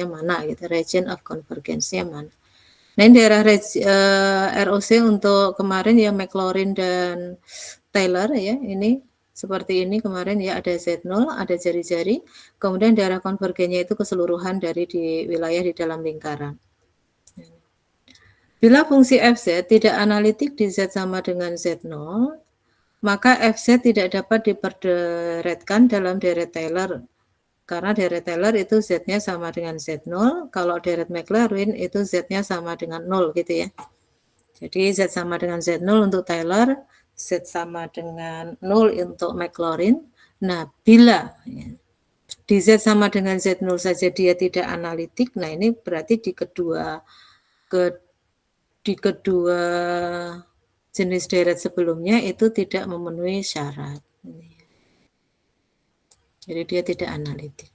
mana gitu, region of convergence-nya mana. Nah, ini daerah ROC untuk kemarin ya Maclaurin dan Taylor ya, ini seperti ini kemarin ya, ada Z0, ada jari-jari, kemudian daerah konvergennya itu keseluruhan dari di wilayah di dalam lingkaran. Bila fungsi Fz tidak analitik di Z sama dengan Z0, maka Fz tidak dapat diperderetkan dalam deret Taylor. Karena deret Taylor itu Z-nya sama dengan Z0, kalau deret Maclaurin itu Z-nya sama dengan 0 gitu ya. Jadi Z sama dengan Z0 untuk Taylor, Z sama dengan 0 untuk Maclaurin. Nah, bila ya, di Z sama dengan Z0 saja dia tidak analitik, nah ini berarti di kedua jenis deret sebelumnya itu tidak memenuhi syarat. Jadi dia tidak analitik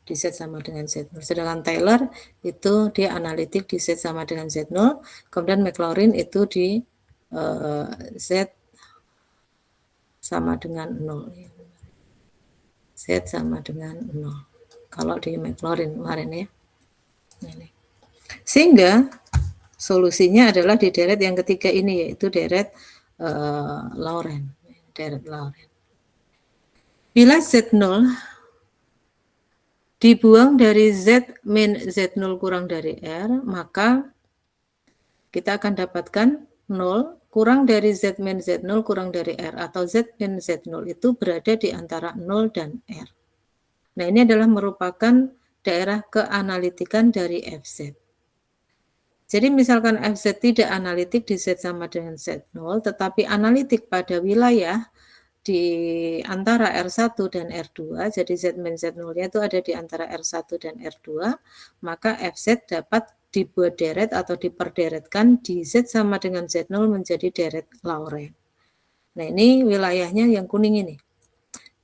di Z sama dengan Z0. Sedangkan Taylor itu dia analitik di Z sama dengan Z0, kemudian Maclaurin itu di Z sama dengan 0. Z sama dengan 0. Kalau di Maclaurin kemarin ya. Sehingga solusinya adalah di deret yang ketiga ini, yaitu deret Laurent. Deret Laurent. Bila Z0 dibuang dari Z min Z0 kurang dari R, maka kita akan dapatkan 0 kurang dari Z min Z0 kurang dari R, atau Z min Z0 itu berada di antara 0 dan R. Nah, ini adalah merupakan daerah keanalitikan dari Fz. Jadi misalkan Fz tidak analitik di Z sama dengan Z0, tetapi analitik pada wilayah di antara R1 dan R2, jadi Z min Z0-nya itu ada di antara R1 dan R2, maka Fz dapat dibuat deret atau diperderetkan di Z sama dengan Z0 menjadi deret Laurent. Nah, ini wilayahnya yang kuning ini.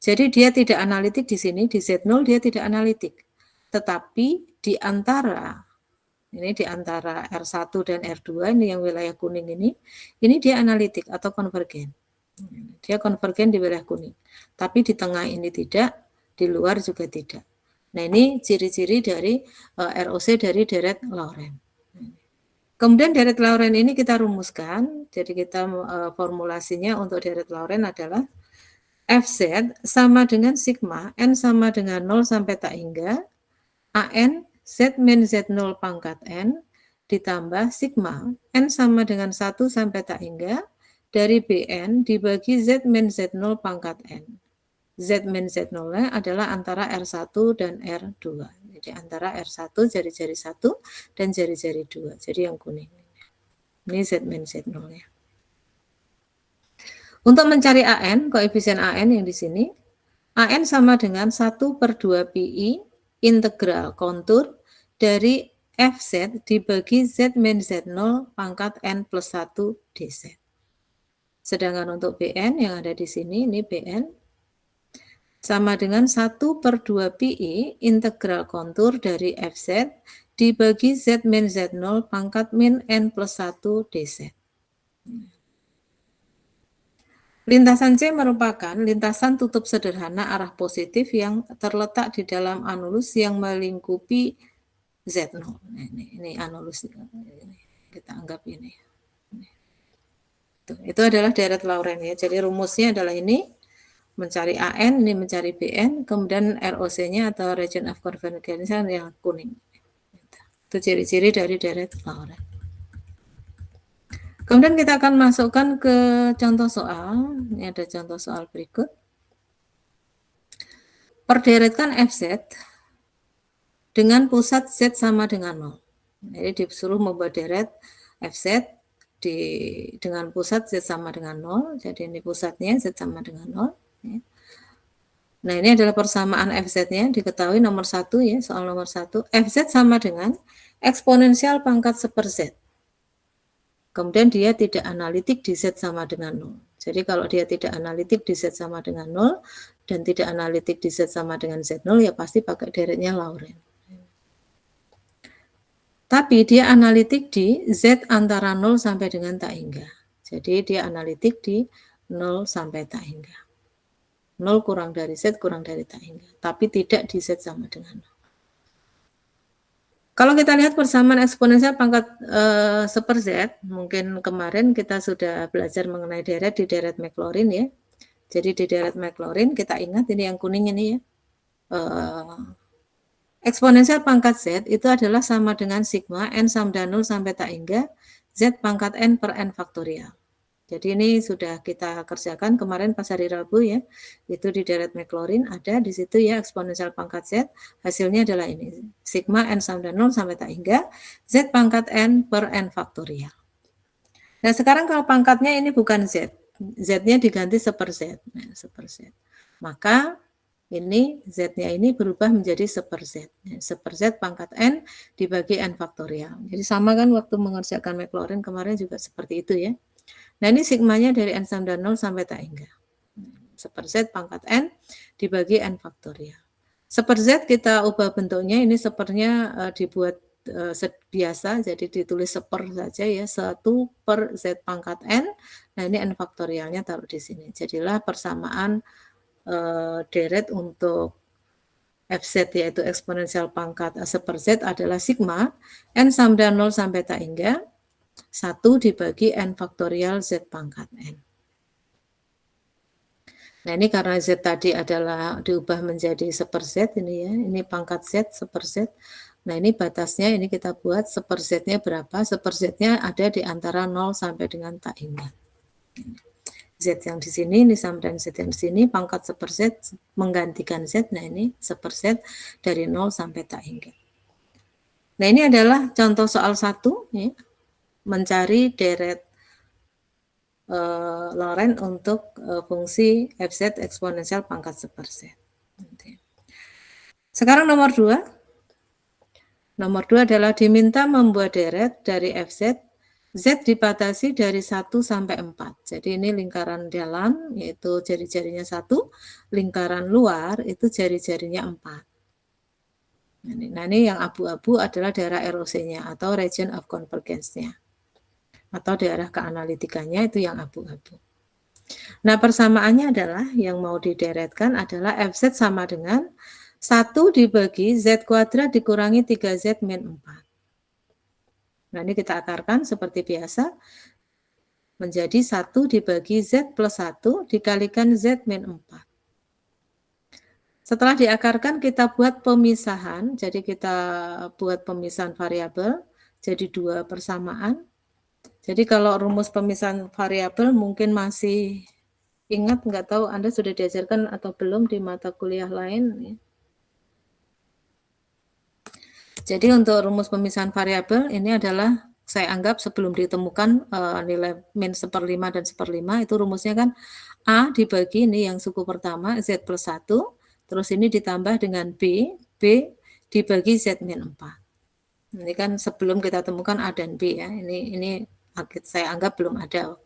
Jadi dia tidak analitik di sini, di Z0 dia tidak analitik. Tetapi di antara R1 dan R2, ini yang wilayah kuning ini dia analitik atau konvergen. Dia konvergen di wilayah kuning. Tapi di tengah ini tidak, di luar juga tidak. Nah, ini ciri-ciri dari ROC dari deret Laurent. Kemudian deret Laurent ini kita rumuskan. Jadi kita formulasinya untuk deret Laurent adalah Fz sama dengan sigma N sama dengan 0 sampai tak hingga AN Z min Z0 pangkat N ditambah sigma N sama dengan 1 sampai tak hingga dari Bn dibagi Z min Z0 pangkat N. Z min Z0 adalah antara R1 dan R2. Jadi antara R1 jari-jari 1 dan jari-jari 2. Jadi yang kuning. Ini Z min Z0 ya. Untuk mencari AN, koefisien AN yang di sini, AN sama dengan 1/2 pi integral kontur dari Fz dibagi Z min Z0 pangkat N plus 1 dz. Sedangkan untuk Bn yang ada di sini, ini Bn sama dengan 1/2 pi integral kontur dari Fz dibagi Z min Z0 pangkat min N plus 1 dz. Lintasan C merupakan lintasan tutup sederhana arah positif yang terletak di dalam anulus yang melingkupi Z0. Nah, ini anulus. Kita anggap ini. Itu adalah deret Laurent ya. Jadi rumusnya adalah ini, mencari AN, ini mencari Bn, kemudian ROC-nya atau region of convergence yang kuning. Itu ciri-ciri dari deret Laurent. Kemudian kita akan masukkan ke contoh soal. Ini ada contoh soal berikut. Perderetkan Fz dengan pusat Z sama dengan 0. Jadi disuruh membuat deret Fz dengan pusat Z sama dengan 0. Jadi ini pusatnya Z sama dengan 0. Nah, ini adalah persamaan Fz-nya, diketahui nomor 1 ya, soal nomor 1. Fz sama dengan eksponensial pangkat 1/Z. Kemudian dia tidak analitik di Z sama dengan 0. Jadi kalau dia tidak analitik di Z sama dengan 0 dan tidak analitik di Z sama dengan Z0, ya pasti pakai deretnya Laurent. Tapi dia analitik di Z antara 0 sampai dengan tak hingga. Jadi dia analitik di 0 sampai tak hingga. 0 kurang dari Z kurang dari tak hingga. Tapi tidak di Z sama dengan 0. Kalau kita lihat persamaan eksponensial pangkat seper Z, mungkin kemarin kita sudah belajar mengenai deret di deret Maclaurin ya. Jadi di deret Maclaurin kita ingat ini yang kuning ini ya. Eksponensial pangkat Z itu adalah sama dengan sigma n sama dengan 0 sampai tak hingga Z pangkat n per n faktorial. Jadi ini sudah kita kerjakan kemarin pas hari Rabu ya. Itu di deret Maclaurin ada di situ ya eksponensial pangkat Z. Hasilnya adalah ini. Sigma n sama dengan 0 sampai tak hingga Z pangkat n per n faktorial. Nah sekarang kalau pangkatnya ini bukan Z. Z-nya diganti seper Z. Nah, seper Z. Maka ini Z-nya ini berubah menjadi seper Z. Seper Z pangkat n dibagi n faktorial. Jadi sama kan waktu mengerjakan Maclaurin kemarin juga seperti itu ya. Nah ini sigmanya dari n sama dengan 0 sampai tak hingga. Seper Z pangkat n dibagi n faktorial. Seper Z kita ubah bentuknya, ini sepernya dibuat biasa, jadi ditulis seper saja ya, 1 per Z pangkat n. Nah ini n faktorialnya taruh di sini. Jadilah persamaan deret untuk Fz yaitu eksponensial pangkat seper Z adalah sigma n sama dengan 0 sampai tak hingga 1 dibagi n faktorial Z pangkat n. Nah ini karena Z tadi adalah diubah menjadi seper Z ini ya, ini pangkat Z seper Z. Nah ini batasnya ini kita buat seper Z-nya berapa, seper Z-nya ada di antara 0 sampai dengan tak hingga. Z yang di sini, ini sama dengan Z yang di sini, pangkat seper Z menggantikan Z, nah ini seper Z dari 0 sampai tak hingga. Nah ini adalah contoh soal 1, ya, mencari deret Lorentz untuk fungsi Fz eksponensial pangkat seper Z. Sekarang nomor 2. Nomor 2 adalah diminta membuat deret dari Fz, Z dibatasi dari 1 sampai 4. Jadi ini lingkaran dalam, yaitu jari-jarinya 1, lingkaran luar itu jari-jarinya 4. Nah ini yang abu-abu adalah daerah ROC-nya atau region of convergence-nya. Atau daerah keanalitikanya itu yang abu-abu. Nah persamaannya adalah yang mau dideretkan adalah Fz sama dengan 1 dibagi Z kuadrat dikurangi 3Z min 4. Nah ini kita akarkan seperti biasa menjadi 1 dibagi Z plus 1 dikalikan Z min 4. Setelah diakarkan kita buat pemisahan, jadi kita buat pemisahan variabel jadi 2 persamaan. Jadi kalau rumus pemisahan variabel mungkin masih ingat, nggak tahu Anda sudah diajarkan atau belum di mata kuliah lain. Jadi untuk rumus pemisahan variabel ini adalah saya anggap sebelum ditemukan nilai min 1/5 dan 1/5 itu rumusnya kan A dibagi ini yang suku pertama Z plus 1, terus ini ditambah dengan B dibagi Z min 4. Ini kan sebelum kita temukan A dan B ya, ini saya anggap belum ada.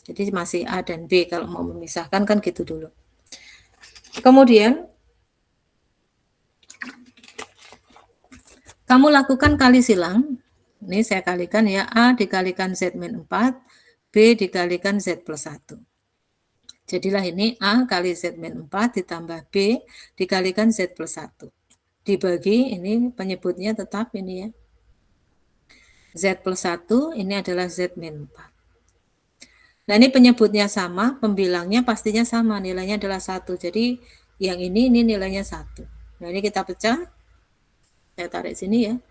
Jadi masih A dan B kalau mau memisahkan kan gitu dulu. Kemudian kamu lakukan kali silang. Ini saya kalikan ya, A dikalikan Z min 4, B dikalikan Z plus 1. Jadilah ini A kali Z min 4 ditambah B dikalikan Z plus 1. Dibagi, ini penyebutnya tetap ini ya. Z plus 1 ini adalah Z min 4. Nah ini penyebutnya sama, pembilangnya pastinya sama, nilainya adalah 1. Jadi yang ini nilainya 1. Nah ini kita pecah. Saya tarik sini ya.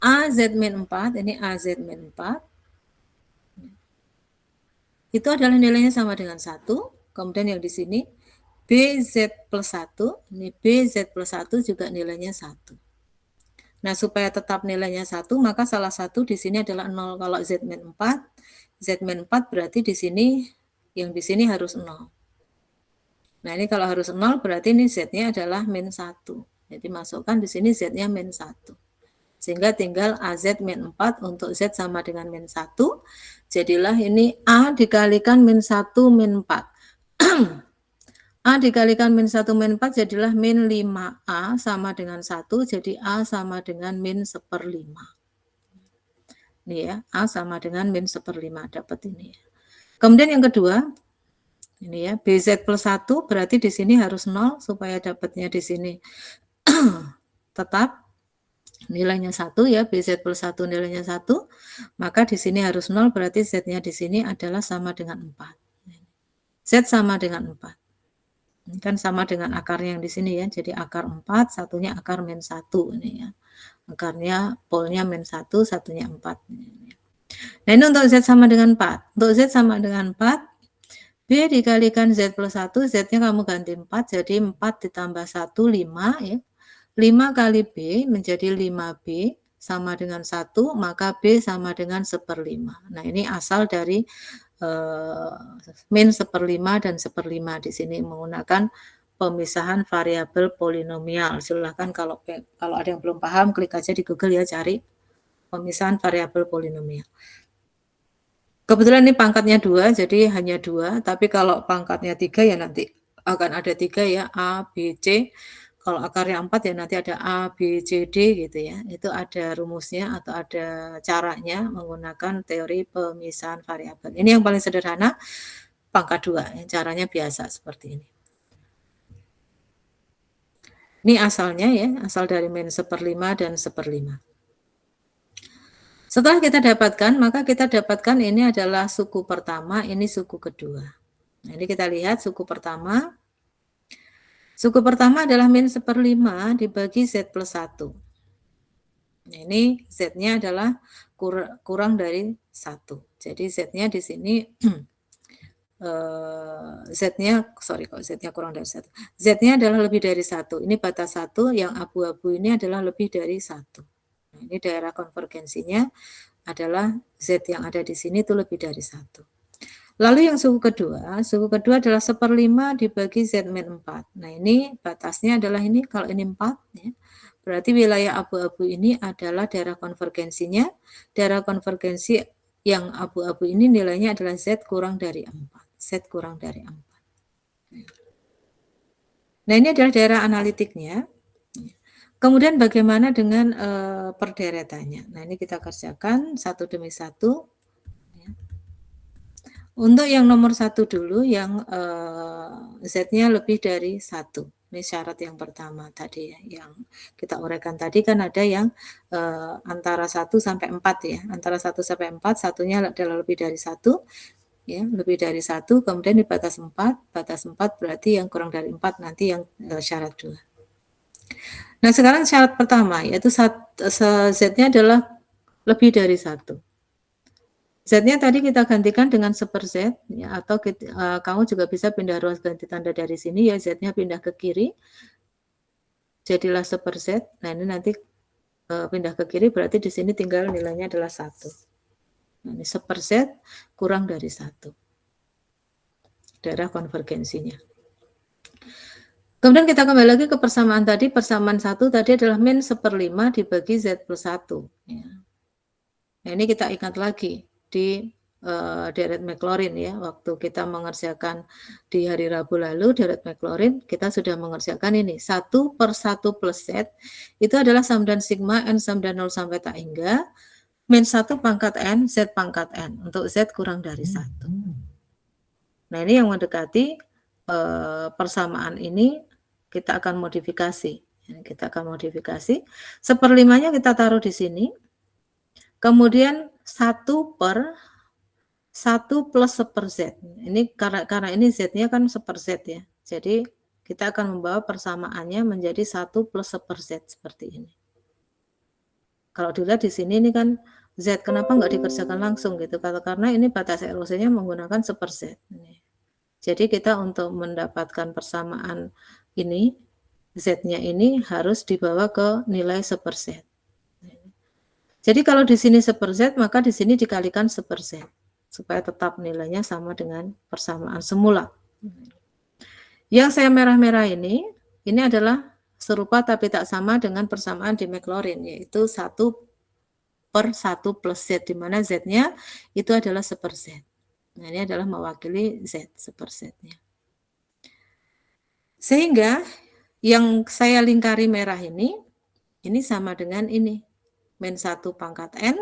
AZ min 4, ini AZ min 4. Itu adalah nilainya sama dengan 1. Kemudian yang di sini BZ plus 1, ini BZ plus 1 juga nilainya 1. Nah, supaya tetap nilainya 1, maka salah satu di sini adalah 0. Kalau Z min 4, Z min 4 berarti di sini, yang di sini harus 0. Nah, ini kalau harus 0, berarti ini Z-nya adalah min 1. Jadi, masukkan di sini Z-nya min 1. Sehingga tinggal AZ min 4 untuk Z sama dengan min 1. Jadilah ini A dikalikan min 1 min 4. A dikalikan min 1 min 4 jadilah min 5A sama dengan 1, jadi A sama dengan min 1/5. Ini ya, A sama dengan min 1/5, dapat ini ya. Kemudian yang kedua, ini ya, BZ plus 1 berarti di sini harus 0 supaya dapatnya di sini tetap. nilainya 1 ya, BZ plus 1 nilainya 1, maka di sini harus 0, berarti Z-nya di sini adalah sama dengan 4. Z sama dengan 4. Ini kan sama dengan akarnya yang di sini ya, jadi akar 4, satunya akar min 1 ini ya. Akarnya polnya min 1, satunya 4. Nah ini untuk Z sama dengan 4. Untuk Z sama dengan 4, B dikalikan Z plus 1, Z-nya kamu ganti 4, jadi 4 ditambah 1, 5 ya. 5 kali B menjadi 5B sama dengan 1, maka B sama dengan 1/5. Nah ini asal dari min 1/5 dan 1/5 di sini menggunakan pemisahan variabel polinomial. Silahkan kalau ada yang belum paham, klik aja di Google ya, cari pemisahan variabel polinomial. Kebetulan ini pangkatnya 2, jadi hanya 2, tapi kalau pangkatnya 3 ya nanti akan ada 3 ya, A, B, C. Kalau akarnya 4 ya nanti ada A, B, C, D gitu ya. Itu ada rumusnya atau ada caranya menggunakan teori pemisahan variabel. Ini yang paling sederhana, pangkat 2. Caranya biasa seperti ini. Ini asalnya ya, asal dari min 1/5 dan 1/5. Setelah kita dapatkan, maka kita dapatkan ini adalah suku pertama, ini suku kedua. Nah, ini kita lihat suku pertama. Suku pertama adalah min 1/5 dibagi Z plus 1. Nah, ini Z-nya adalah kurang dari 1. Jadi Z-nya di sini Z-nya kurang dari 1. Z-nya adalah lebih dari 1. Ini batas 1, yang abu-abu ini adalah lebih dari 1. Nah, ini daerah konvergensinya adalah Z yang ada di sini itu lebih dari 1. Lalu yang suku kedua adalah 1/5 dibagi Z min 4. Nah ini batasnya adalah ini, kalau ini 4 ya, berarti wilayah abu-abu ini adalah daerah konvergensinya. Daerah konvergensi yang abu-abu ini nilainya adalah Z kurang dari 4. Z kurang dari 4. Nah ini adalah daerah analitiknya. Kemudian bagaimana dengan perderetannya? Nah ini kita kerjakan satu demi satu. Untuk yang nomor 1 dulu, yang Z-nya lebih dari 1. Ini syarat yang pertama tadi ya, yang kita uraikan tadi kan ada yang antara 1 sampai 4 ya. Antara 1 sampai 4, satunya adalah lebih dari 1. Ya, lebih dari 1, kemudian di batas 4 berarti yang kurang dari 4 nanti yang syarat 2. Nah, sekarang syarat pertama yaitu Z-nya adalah lebih dari 1. Z-nya tadi kita gantikan dengan 1/Z ya, atau kamu juga bisa pindah ruas ganti tanda dari sini ya, Z-nya pindah ke kiri. Jadilah 1/Z. Nah, ini nanti pindah ke kiri berarti di sini tinggal nilainya adalah 1. Nah, ini 1/Z kurang dari 1. Daerah konvergensinya. Kemudian kita kembali lagi ke persamaan tadi. Persamaan 1 tadi adalah min 1/5 dibagi Z plus 1. Ya. Nah, ini kita ingat lagi di deret Maclaurin ya. Waktu kita mengerjakan di hari Rabu lalu, deret Maclaurin, kita sudah mengerjakan ini. 1/1 plus Z itu adalah sum dan sigma N sum dan 0 sampai tak hingga. Min 1 pangkat N, Z pangkat N. Untuk Z kurang dari 1. Nah, ini yang mendekati persamaan ini kita akan modifikasi. Kita akan modifikasi. 1/5-nya kita taruh di sini. Kemudian 1/1 plus 1/Z. Ini karena ini Z-nya kan 1/Z ya. Jadi kita akan membawa persamaannya menjadi 1 plus 1/Z seperti ini. Kalau dilihat di sini ini kan Z, kenapa nggak dikerjakan langsung gitu? Karena ini batas ROC-nya menggunakan 1/Z. Jadi kita untuk mendapatkan persamaan ini, Z-nya ini harus dibawa ke nilai 1/Z. Jadi kalau di sini 1/Z, maka di sini dikalikan 1/Z. Supaya tetap nilainya sama dengan persamaan semula. Yang saya merah-merah ini adalah serupa tapi tak sama dengan persamaan di Maclaurin, yaitu 1/1 plus Z, di mana Z-nya itu adalah 1/Z. Nah, ini adalah mewakili Z, 1/Z-nya. Sehingga yang saya lingkari merah ini sama dengan ini. Min 1 pangkat N,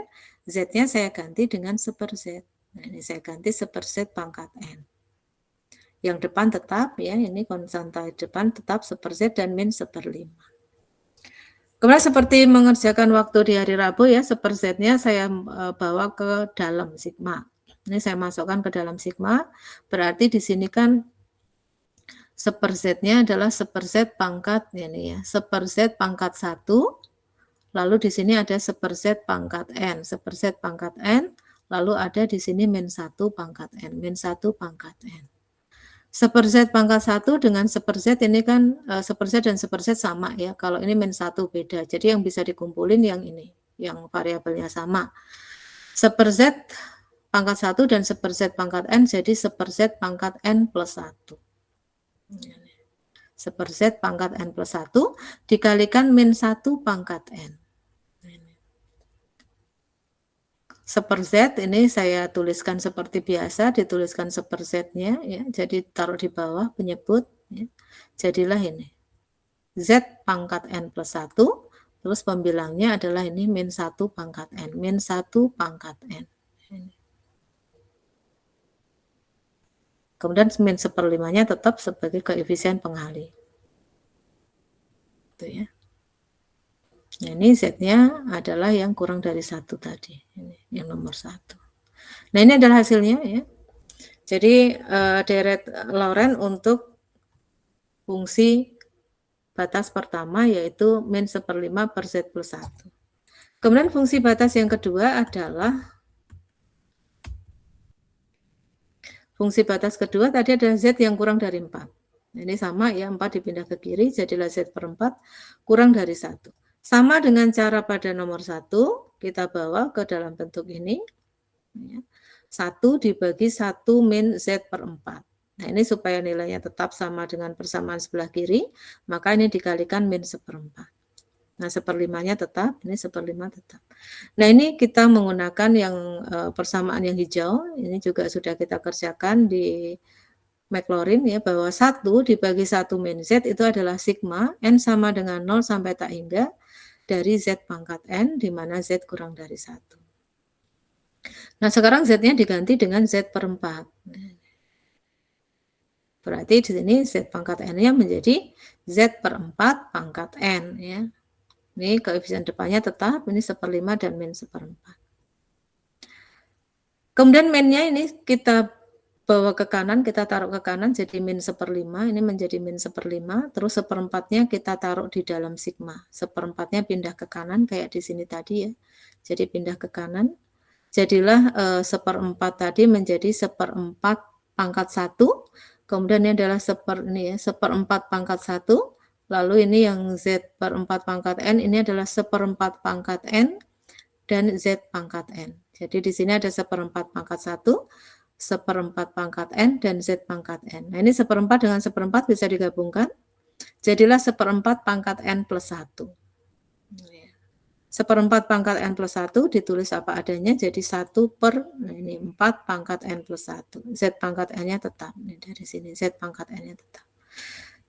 Z-nya saya ganti dengan 1/Z. Nah, ini saya ganti 1/Z pangkat N. Yang depan tetap ya, ini konstanta depan tetap 1/Z dan min 1/5. Kemudian seperti mengerjakan waktu di hari Rabu ya, sepersetnya saya bawa ke dalam sigma. Ini saya masukkan ke dalam sigma, berarti di sini kan sepersetnya adalah seperset pangkat ini ya, seperset pangkat 1, lalu di sini ada seperset pangkat n, seperset pangkat n, lalu ada di sini min 1 pangkat n, min 1 pangkat n. Seperset pangkat 1 dengan seperset ini kan seperset dan seperset sama ya. Kalau ini min 1 beda. Jadi yang bisa dikumpulin yang ini, yang variabelnya sama. Seperset pangkat 1 dan seperset pangkat n jadi seperset pangkat n plus 1. Seperset pangkat n plus 1 dikalikan min 1 pangkat n. Seperset ini saya tuliskan seperti biasa, dituliskan sepersetnya ya, jadi taruh di bawah penyebut ya. Jadilah ini Z pangkat n plus 1, terus pembilangnya adalah ini min 1 pangkat n, min 1 pangkat n. Kemudian min 1/5-nya tetap sebagai koefisien pengali. Itu ya. Nah, ini Z-nya adalah yang kurang dari 1 tadi, ini yang nomor 1. Nah, ini adalah hasilnya ya. Jadi deret Laurent untuk fungsi batas pertama yaitu min 1/5 per Z plus 1. Kemudian fungsi batas yang kedua adalah fungsi batas kedua tadi adalah Z yang kurang dari 4. Ini sama ya, 4 dipindah ke kiri jadilah Z per 4 kurang dari 1. Sama dengan cara pada nomor 1, kita bawa ke dalam bentuk ini. 1 dibagi 1 min Z per 4. Nah, ini supaya nilainya tetap sama dengan persamaan sebelah kiri, maka ini dikalikan min 1/4. Nah, 1/5-nya tetap, ini 1/5 tetap. Nah, ini kita menggunakan yang persamaan yang hijau, ini juga sudah kita kerjakan di Maclaurin ya, bahwa 1 dibagi 1 min Z itu adalah sigma, N sama dengan 0 sampai tak hingga, dari Z pangkat N, di mana Z kurang dari 1. Nah, sekarang Z-nya diganti dengan Z per 4. Berarti di sini Z pangkat N-nya menjadi Z per 4 pangkat N. Ya. Ini koefisien depannya tetap, ini 1/5 dan min 1/4. Kemudian min-nya ini kita bawa ke kanan, kita taruh ke kanan jadi min 1/5, ini menjadi min 1/5, terus 1/4-nya kita taruh di dalam sigma. 1/4-nya pindah ke kanan kayak di sini tadi ya. Jadi pindah ke kanan. Jadilah 1/4 tadi menjadi 1/4 pangkat 1, kemudian ini adalah 1/4 pangkat 1, lalu ini yang Z per 4 pangkat N, ini adalah 1/4 pangkat N, dan Z pangkat N. Jadi di sini ada 1/4 pangkat 1, 1/4 pangkat N, dan Z pangkat N. Nah, ini 1/4 dengan 1/4 bisa digabungkan. Jadilah 1/4 pangkat N plus 1. 1/4 pangkat N plus 1 ditulis apa adanya, jadi 1 per, nah ini 4 pangkat N plus 1. Z pangkat N-nya tetap, ini dari sini Z pangkat N-nya tetap.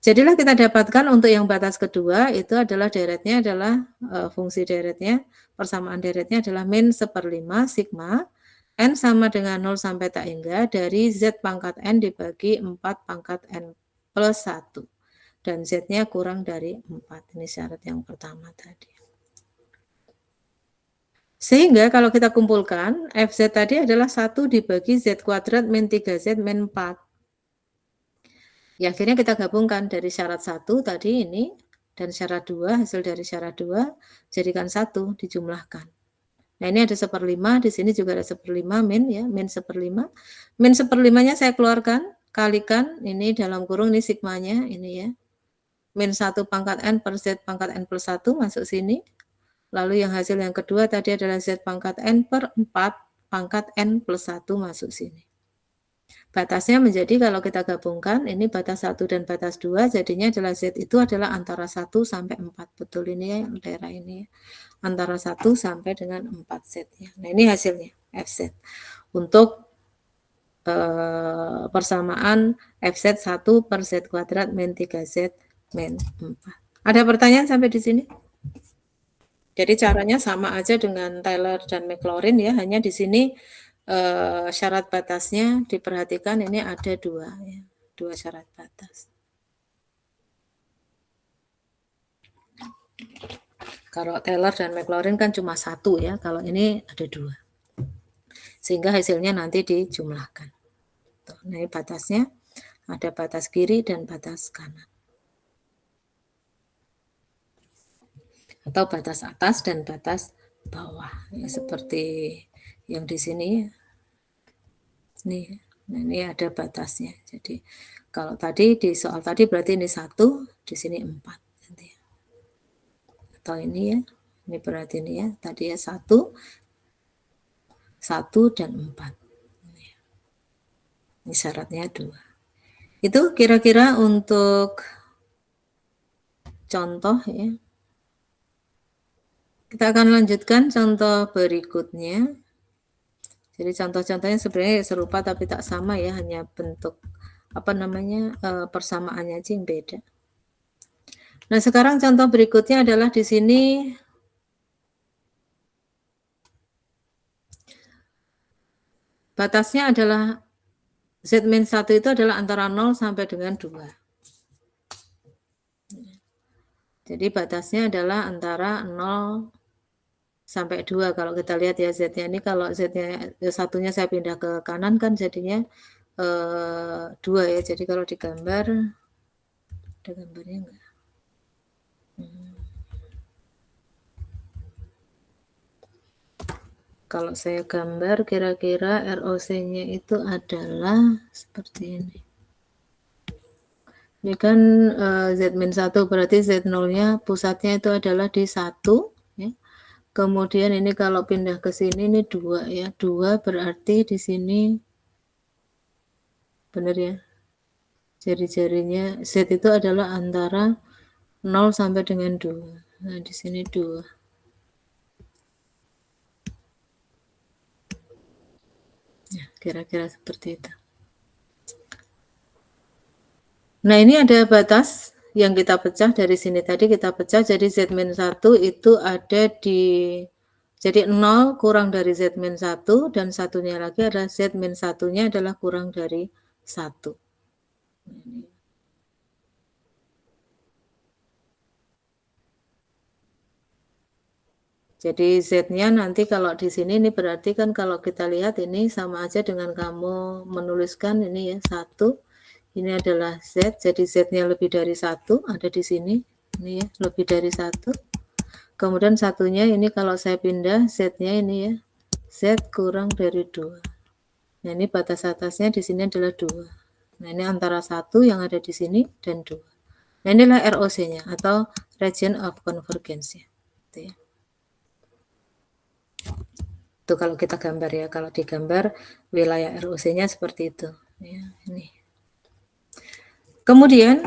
Jadilah kita dapatkan untuk yang batas kedua, itu adalah deretnya adalah, fungsi deretnya, persamaan deretnya adalah min 1/5 sigma, N sama dengan 0 sampai tak hingga, dari Z pangkat N dibagi 4 pangkat N plus 1. Dan Z-nya kurang dari 4, ini syarat yang pertama tadi. Sehingga kalau kita kumpulkan, FZ tadi adalah 1 dibagi Z kuadrat min 3Z min 4. Ya, akhirnya kita gabungkan dari syarat 1 tadi ini, dan syarat 2, hasil dari syarat 2, jadikan 1, dijumlahkan. Nah, ini ada 1/5, di sini juga ada 1/5 min ya, min 1/5. Min 1/5-nya saya keluarkan, kalikan, ini dalam kurung ini sigmanya, ini ya. Min 1 pangkat N per Z pangkat N plus 1 masuk sini. Lalu yang hasil yang kedua tadi adalah Z pangkat N per 4 pangkat N plus 1 masuk sini. Batasnya menjadi kalau kita gabungkan, ini batas 1 dan batas 2, jadinya adalah Z itu adalah antara 1 sampai 4. Betul ini ya, daerah ini ya. Antara 1 sampai dengan 4 Z-nya. Nah, ini hasilnya, FZ. Untuk persamaan FZ 1 per Z kuadrat min 3Z min 4. Ada pertanyaan sampai di sini? Jadi caranya sama aja dengan Taylor dan Maclaurin ya, hanya di sini syarat batasnya diperhatikan ini ada 2 ya, 2 syarat batas. Kalau Taylor dan Maclaurin kan cuma 1 ya, kalau ini ada 2. Sehingga hasilnya nanti dijumlahkan. Nah, ini batasnya, ada batas kiri dan batas kanan. Atau batas atas dan batas bawah. Ya, seperti yang di sini ya. Nih, nah ini ada batasnya. Jadi kalau tadi di soal tadi berarti ini 1, di sini 4. Nanti. Atau ini ya, ini berarti ini ya, tadi ya 1 dan 4. Ini syaratnya 2. Itu kira-kira untuk contoh ya. Kita akan lanjutkan contoh berikutnya. Jadi contoh-contohnya sebenarnya serupa tapi tak sama ya, hanya bentuk persamaannya aja yang beda. Nah, sekarang contoh berikutnya adalah di sini batasnya adalah Z-1 itu adalah antara 0 sampai dengan 2. Jadi batasnya adalah antara 0 sampai 2. Kalau kita lihat ya Z-nya ini, kalau Z-nya satunya saya pindah ke kanan kan jadinya 2 ya. Jadi kalau digambar, ada gambarnya enggak? Kalau saya gambar kira-kira ROC-nya itu adalah seperti ini. Ini kan Z-1 berarti Z0-nya pusatnya itu adalah di 1 ya. Kemudian ini kalau pindah ke sini ini 2 ya. 2 berarti di sini benar ya. Jari-jarinya Z itu adalah antara 0 sampai dengan 2. Nah, di sini 2. Ya, kira-kira seperti itu. Nah, ini ada batas yang kita pecah dari sini tadi kita pecah, jadi Z-1 itu ada di, jadi 0 kurang dari Z-1 dan satunya lagi adalah Z-1-nya adalah kurang dari 1. Jadi Z-nya nanti kalau di sini ini berarti kan kalau kita lihat ini sama aja dengan kamu menuliskan ini ya 1. Ini adalah Z, jadi Z-nya lebih dari 1 ada di sini. Ini ya, lebih dari 1. Kemudian satunya ini kalau saya pindah Z-nya ini ya. Z kurang dari 2. Nah, ini batas atasnya di sini adalah 2. Nah, ini antara 1 yang ada di sini dan 2. Nah, inilah ROC-nya atau region of convergence ya. Gitu ya. Itu kalau kita gambar ya, kalau digambar wilayah ROC-nya seperti itu ya, ini. Kemudian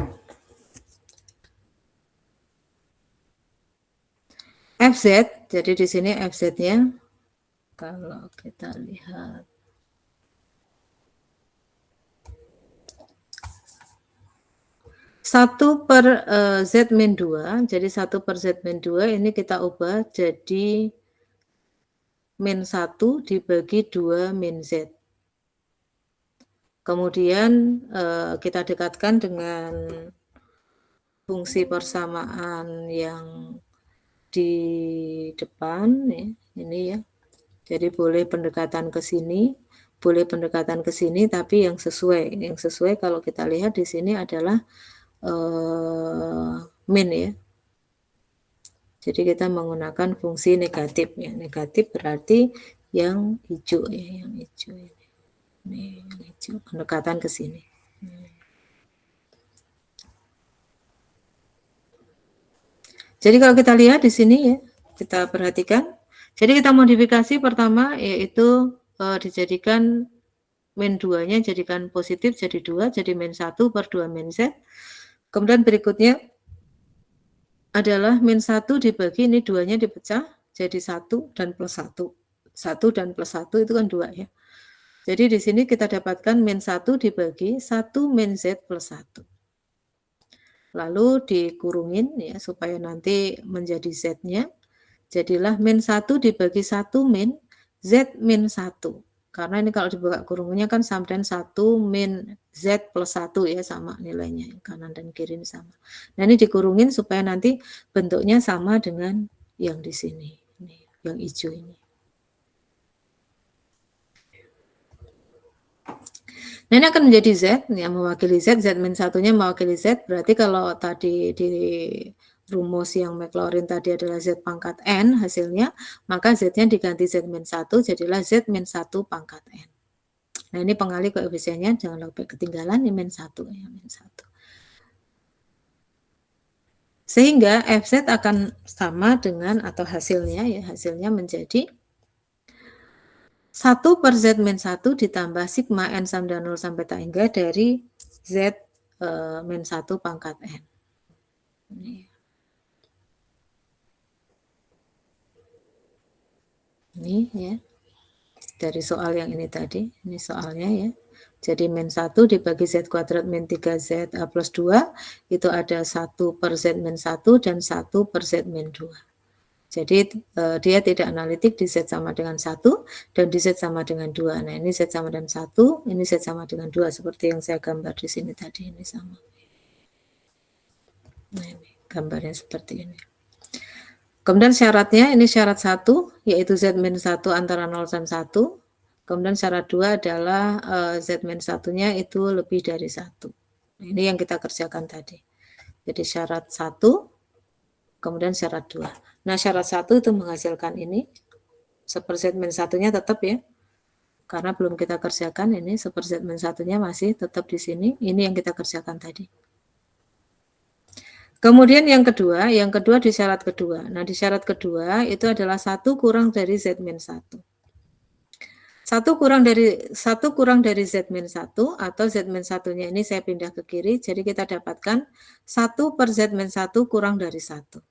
FZ, jadi di sini FZ-nya kalau kita lihat 1/Z-2, jadi 1/Z-2 ini kita ubah jadi -1 dibagi 2 -Z. Kemudian kita dekatkan dengan fungsi persamaan yang di depan ya, ini ya. Jadi boleh pendekatan ke sini, boleh pendekatan ke sini, tapi yang sesuai. Yang sesuai kalau kita lihat di sini adalah min ya. Jadi kita menggunakan fungsi negatif ya. Negatif berarti yang hijau ya, yang hijau ini. Ini yang hijau, pendekatan ke sini. Jadi kalau kita lihat di sini ya, kita perhatikan. Jadi kita modifikasi pertama yaitu dijadikan min 2-nya jadikan positif jadi 2, jadi -1 per 2 -Z. Kemudian berikutnya adalah -1 dibagi, ini 2-nya dipecah jadi 1 dan plus 1. 1 dan plus 1 itu kan 2 ya. Jadi di sini kita dapatkan -1 dibagi 1 -Z plus 1. Lalu dikurungin ya supaya nanti menjadi Z-nya. Jadilah -1 dibagi 1 min Z -1. Karena ini kalau dibuka kurungnya kan sama dan 1 min Z plus 1 ya, sama nilainya, kanan dan kiri ini sama. Nah ini dikurungin supaya nanti bentuknya sama dengan yang di sini, ini, yang hijau ini. Nah ini akan menjadi Z, yang mewakili Z, Z min satunya mewakili Z, berarti kalau tadi di rumus yang Maclaurin tadi adalah Z pangkat N hasilnya, maka Z-nya diganti Z min 1, jadilah Z min 1 pangkat N. Nah ini pengali koefisiennya, jangan lupa ketinggalan, ini min 1. Ya, min 1. Sehingga FZ akan sama dengan, atau hasilnya ya, hasilnya menjadi 1 per Z min 1 ditambah sigma N sama dengan 0 sampai tak hingga dari Z min 1 pangkat N. Ini ya, dari soal yang ini tadi, ini soalnya ya. Jadi min 1 dibagi Z kuadrat min 3Z plus 2, itu ada 1 per Z min 1 dan 1 per Z min 2. Jadi dia tidak analitik di Z sama dengan 1 dan di Z sama dengan 2. Nah ini Z sama dengan 1, ini Z sama dengan 2, seperti yang saya gambar di sini tadi, ini sama. Nah ini gambarnya seperti ini. Kemudian syaratnya, ini syarat 1, yaitu Z min 1 antara 0 dan 1. Kemudian syarat 2 adalah Z min 1-nya itu lebih dari 1. Ini yang kita kerjakan tadi. Jadi syarat 1, kemudian syarat 2. Nah syarat 1 itu menghasilkan ini, 1 Z min 1-nya tetap ya. Karena belum kita kerjakan ini, 1 Z min 1-nya masih tetap di sini. Ini yang kita kerjakan tadi. Kemudian yang kedua di syarat kedua. Nah di syarat kedua itu adalah 1 kurang dari Z min 1. 1 kurang dari Z min 1 atau Z min 1-nya ini saya pindah ke kiri, jadi kita dapatkan 1 per Z min 1 kurang dari 1.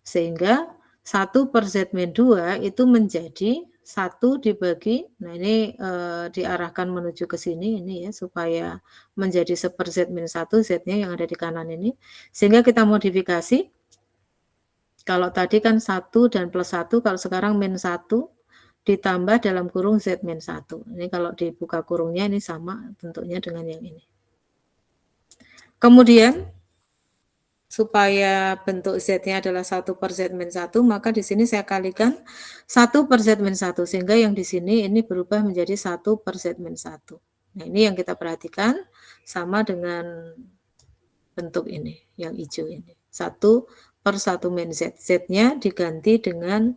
Sehingga 1 per Z min 2 itu menjadi 1 dibagi, nah ini diarahkan menuju ke sini ini ya, supaya menjadi 1 per Z min 1, Z-nya yang ada di kanan ini. Sehingga kita modifikasi, kalau tadi kan 1 dan plus 1, kalau sekarang min 1 ditambah dalam kurung Z min 1. Ini kalau dibuka kurungnya ini sama bentuknya dengan yang ini. Kemudian supaya bentuk Z-nya adalah 1 per Z min 1, maka di sini saya kalikan 1 per Z min 1, sehingga yang di sini ini berubah menjadi 1 per Z min 1. Nah ini yang kita perhatikan sama dengan bentuk ini, yang hijau ini. 1 per 1 min Z. Z-nya diganti dengan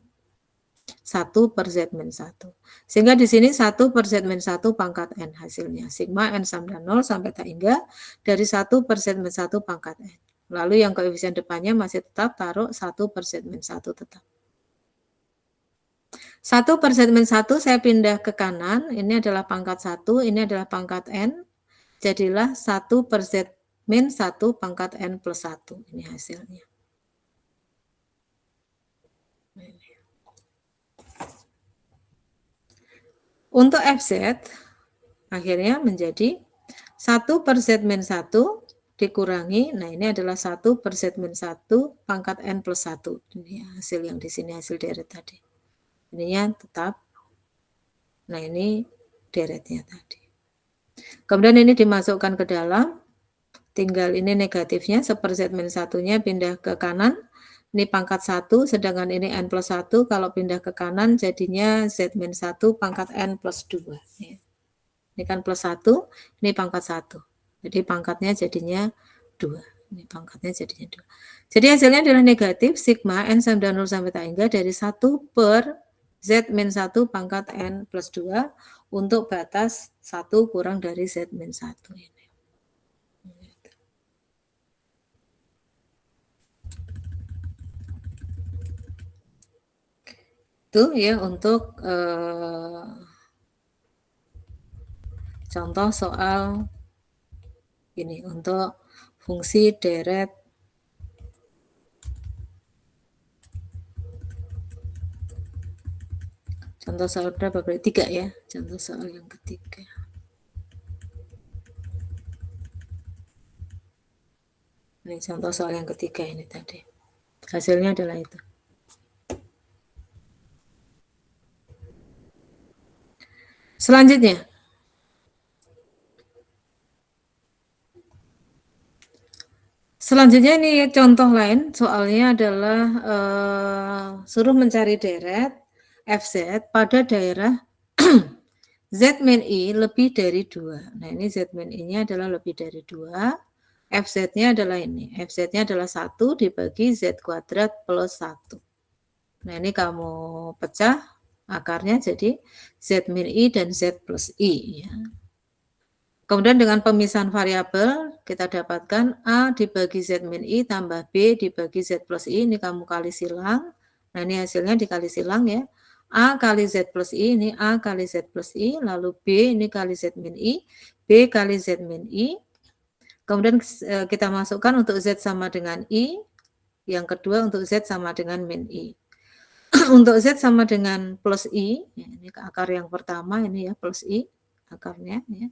1 per Z min 1. Sehingga di sini 1 per Z min 1 pangkat N hasilnya. Sigma N sama dengan 0 sampai tak hingga dari 1 per Z min 1 pangkat N. Lalu yang koefisien depannya masih tetap taruh 1 per Z min 1 tetap. 1 per Z min 1 saya pindah ke kanan, ini adalah pangkat 1, ini adalah pangkat N, jadilah 1 per Z min 1 pangkat N plus 1, ini hasilnya. Untuk FZ, akhirnya menjadi 1 per Z min 1 dikurangi, nah ini adalah 1 per Z min 1 pangkat N plus 1. Ini hasil yang di sini, hasil deret tadi. Ininya tetap. Nah ini deretnya tadi. Kemudian ini dimasukkan ke dalam, tinggal ini negatifnya, 1 per Z min 1-nya pindah ke kanan. Ini pangkat 1, sedangkan ini N plus 1, kalau pindah ke kanan jadinya Z min 1 pangkat N plus 2. Ini kan plus 1, ini pangkat 1. Jadi pangkatnya jadinya 2. Ini pangkatnya jadinya 2. Jadi hasilnya adalah negatif sigma N sama dengan 0 sampai tak hingga dari 1 per Z min 1 pangkat N plus 2 untuk batas 1 kurang dari Z min 1 ini. Itu ya untuk contoh soal ini untuk fungsi deret contoh soal berapa? Berarti 3 ya. Contoh soal yang ketiga. Ini contoh soal yang ketiga ini tadi. Hasilnya adalah itu. Selanjutnya, ini contoh lain, soalnya adalah suruh mencari deret FZ pada daerah Z min I lebih dari 2. Nah, ini Z min I-nya adalah lebih dari 2. FZ-nya adalah ini. FZ-nya adalah 1 dibagi Z kuadrat plus 1. Nah, ini kamu pecah akarnya jadi Z min I dan Z plus I. Ya. Kemudian dengan pemisahan variabel, kita dapatkan A dibagi Z min I tambah B dibagi Z plus I. Ini kamu kali silang. Nah, ini hasilnya dikali silang ya. A kali Z plus I, ini A kali Z plus I, lalu B ini kali Z min I, B kali Z min I. Kemudian kita masukkan untuk Z sama dengan I, yang kedua untuk Z sama dengan min I. Untuk Z sama dengan plus I, ya, ini akar yang pertama ini ya, plus I akarnya. Ya.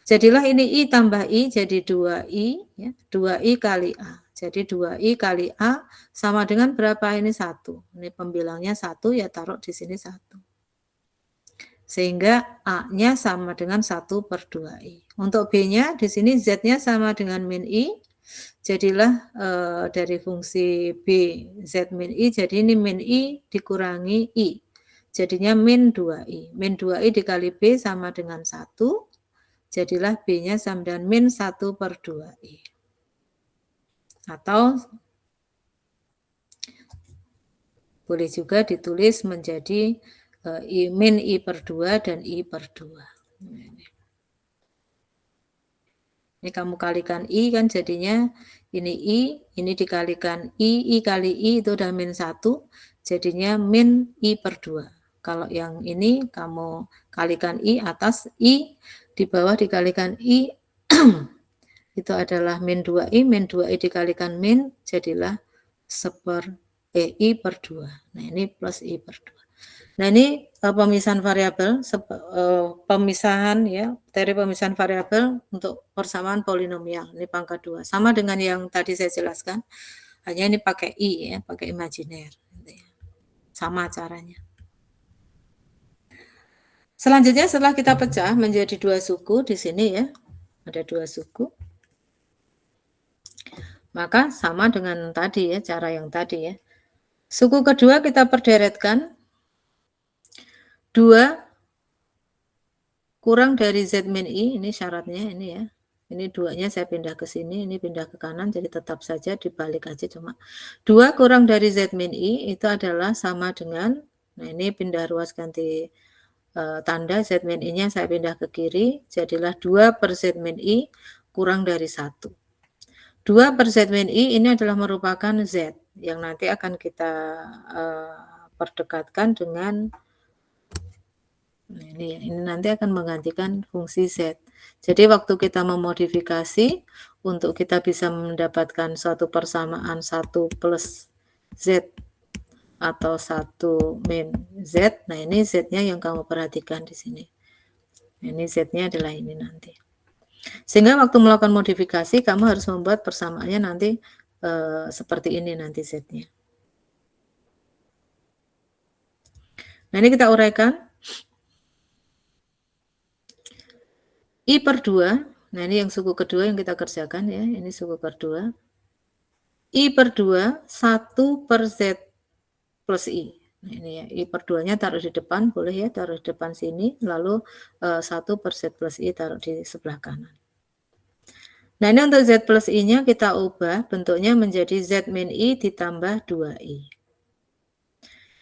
Jadilah ini I tambah I jadi 2I, ya, 2I kali A. Jadi 2I kali A sama dengan berapa ini? 1. Ini pembilangnya 1, ya taruh di sini 1. Sehingga A-nya sama dengan 1 per 2I. Untuk B-nya di sini Z-nya sama dengan min I. Jadilah dari fungsi B Z min I, jadi ini min I dikurangi I. Jadinya min 2I. Min 2I dikali B sama dengan 1. Jadilah B-nya sama dengan min 1 per 2I. Atau boleh juga ditulis menjadi min I per 2 dan I per 2. Ini kamu kalikan I kan jadinya ini I, ini dikalikan I kali I itu udah min 1, jadinya min I per 2. Kalau yang ini kamu kalikan I atas I, di bawah dikalikan I, itu adalah min 2I, min 2I dikalikan min, jadilah I per 2. Nah, ini plus I per 2. Nah, ini pemisahan variabel, pemisahan ya, teori pemisahan variabel untuk persamaan polinomial. Ini pangkat 2. Sama dengan yang tadi saya jelaskan, hanya ini pakai I ya, pakai imajiner. Sama caranya. Selanjutnya setelah kita pecah menjadi 2 suku di sini ya, ada 2 suku. Maka sama dengan tadi ya, cara yang tadi ya. Suku kedua kita perderetkan 2 kurang dari Z min I, ini syaratnya ini ya. Ini 2-nya saya pindah ke sini, ini pindah ke kanan, jadi tetap saja dibalik aja cuma. 2 kurang dari Z min I itu adalah sama dengan, nah ini pindah ruas ganti tanda, Z min I-nya saya pindah ke kiri, jadilah 2 per Z min I kurang dari 1. 2 per Z min I ini adalah merupakan Z yang nanti akan kita perdekatkan dengan ini nanti akan menggantikan fungsi Z. Jadi waktu kita memodifikasi untuk kita bisa mendapatkan suatu persamaan 1 plus Z atau 1 min Z. Nah, ini Z-nya yang kamu perhatikan di sini. Ini Z-nya adalah ini nanti. Sehingga waktu melakukan modifikasi, kamu harus membuat persamaannya nanti seperti ini nanti Z-nya. Nah, ini kita uraikan. I per 2, nah ini yang suku kedua yang kita kerjakan ya, ini suku kedua. I per 2, 1 per Z plus I. Nah ini ya, I per 2-nya taruh di depan, boleh ya, taruh di depan sini, lalu 1 per Z plus I taruh di sebelah kanan. Nah ini untuk Z plus I-nya kita ubah bentuknya menjadi Z min I ditambah 2I.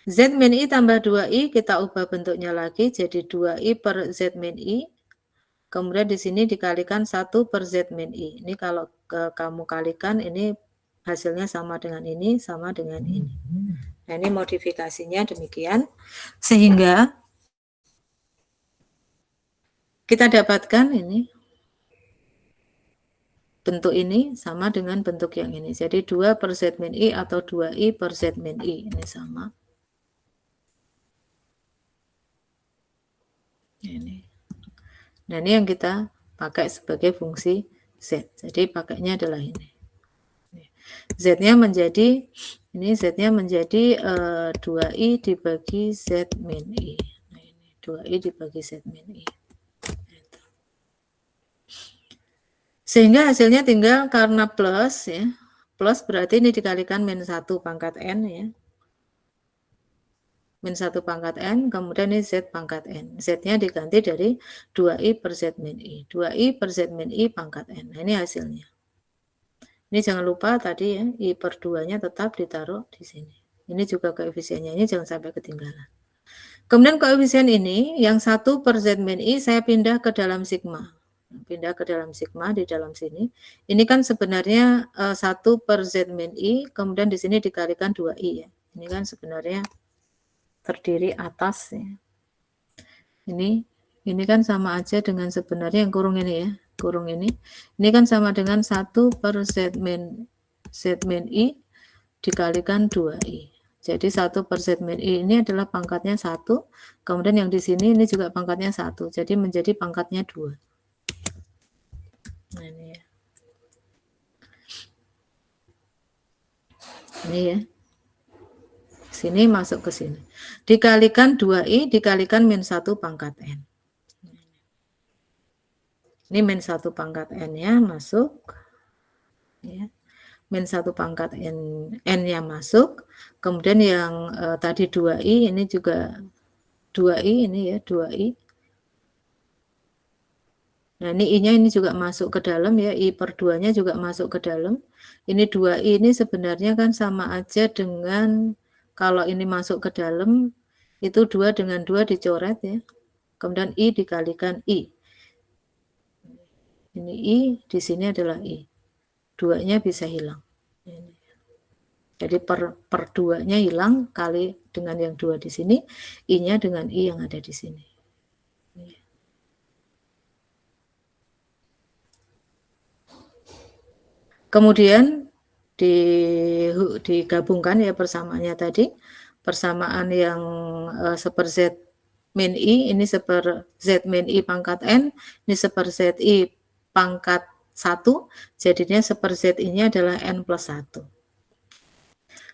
Z min I tambah 2I kita ubah bentuknya lagi jadi 2I per Z min I. Kemudian di sini dikalikan 1 per Z min I. Ini kalau kamu kalikan ini hasilnya sama dengan ini, sama dengan ini. Nah ini modifikasinya demikian. Sehingga kita dapatkan ini. Bentuk ini sama dengan bentuk yang ini. Jadi 2 per Z min I atau 2I per Z min I. Ini sama. Ini. Nah ini yang kita pakai sebagai fungsi Z. Jadi pakainya adalah ini. Z-nya menjadi, ini Z-nya menjadi 2I dibagi Z min I. Nah, ini 2i dibagi Z min I. Sehingga hasilnya tinggal karena plus ya. Plus berarti ini dikalikan min 1 pangkat N ya. Min 1 pangkat N, kemudian ini Z pangkat N. Z-nya diganti dari 2i per Z min I. 2i per Z min I pangkat N. Nah, ini hasilnya. Ini jangan lupa tadi ya, I per 2-nya tetap ditaruh di sini. Ini juga koefisiennya, ini jangan sampai ketinggalan. Kemudian koefisien ini, yang 1 per Z min I saya pindah ke dalam sigma. Pindah ke dalam sigma di dalam sini. Ini kan sebenarnya 1 per Z min I, kemudian di sini dikalikan 2i ya. Ini kan sebenarnya terdiri atas ya. Ini kan sama aja dengan sebenarnya yang kurung ini ya. Kurung ini kan sama dengan 1 per Z min I dikalikan 2i. Jadi 1 per Z min I ini adalah pangkatnya 1, kemudian yang di sini ini juga pangkatnya 1, jadi menjadi pangkatnya 2. Nah, ini ya. Ini ya. Sini masuk ke sini. Dikalikan 2i dikalikan min 1 pangkat N. Ini min 1 pangkat N-nya masuk. Ya. Min 1 pangkat N-nya masuk. Kemudian yang tadi 2i ini juga 2i ini ya, 2i. Nah, ini I-nya ini juga masuk ke dalam ya, I per 2-nya juga masuk ke dalam. Ini 2i ini sebenarnya kan sama aja dengan kalau ini masuk ke dalam, itu 2 dengan 2 dicoret ya. Kemudian I dikalikan I. Ini I, di sini adalah I. 2-nya bisa hilang. Jadi per 2-nya hilang kali dengan yang 2 di sini, I-nya dengan I yang ada di sini. Kemudian digabungkan ya persamaannya tadi. Persamaan yang seper Z min I, ini seper Z min I pangkat N, ini seper ZI pangkat 1, jadinya seper ZI-nya adalah N plus 1.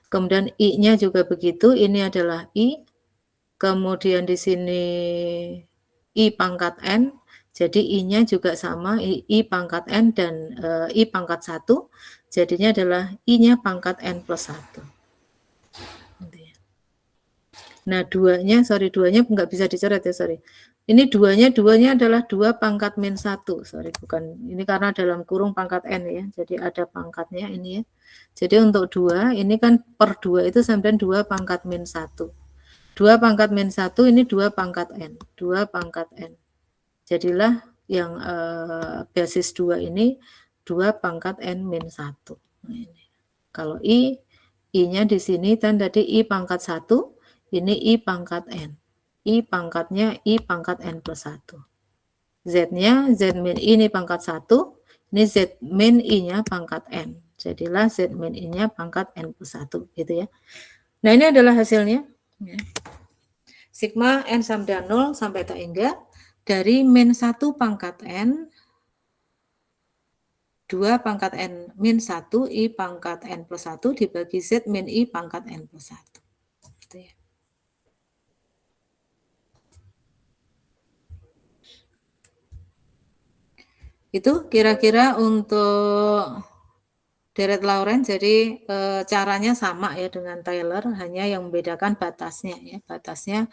Kemudian I-nya juga begitu, ini adalah I, kemudian di sini I pangkat N, jadi I-nya juga sama, I pangkat N dan I pangkat 1, jadinya adalah I-nya pangkat N plus 1. Nah, 2-nya nggak bisa dicoret ya, sorry. Ini 2-nya adalah 2 pangkat min 1, sorry, bukan. Ini karena dalam kurung pangkat N ya, jadi ada pangkatnya ini ya. Jadi untuk 2, ini kan per 2 itu sampai 2 pangkat min 1. 2 pangkat min 1 ini 2 pangkat N, 2 pangkat N. Jadilah yang basis 2 ini 2 pangkat N min 1. Nah, ini. Kalau I-nya di sini kan tadi I pangkat 1, ini I pangkat N. I pangkatnya I pangkat N plus 1. Z-nya Z min I ini pangkat 1, ini Z min I-nya pangkat N. Jadilah Z min I-nya pangkat N plus 1, gitu ya. Nah, ini adalah hasilnya. Ya. Sigma N sama dengan 0 sampai tak hingga dari min 1 pangkat N, 2 pangkat N min 1, I pangkat N plus 1 dibagi Z min I pangkat N plus 1. Gitu ya. Itu kira-kira untuk deret Lorentz, jadi caranya sama ya dengan Taylor, hanya yang membedakan batasnya ya. Batasnya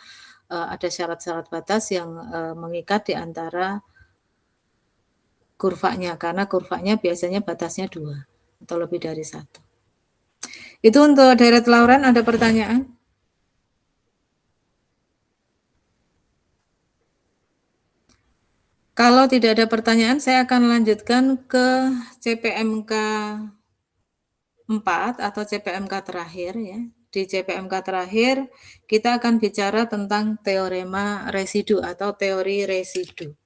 ada syarat-syarat batas yang mengikat di antara kurvanya, karena kurvanya biasanya batasnya 2 atau lebih dari 1. Itu untuk deret Lorentz. Ada pertanyaan? Kalau tidak ada pertanyaan, saya akan lanjutkan ke CPMK 4 atau CPMK terakhir ya. Di CPMK terakhir kita akan bicara tentang teorema residu atau teori residu.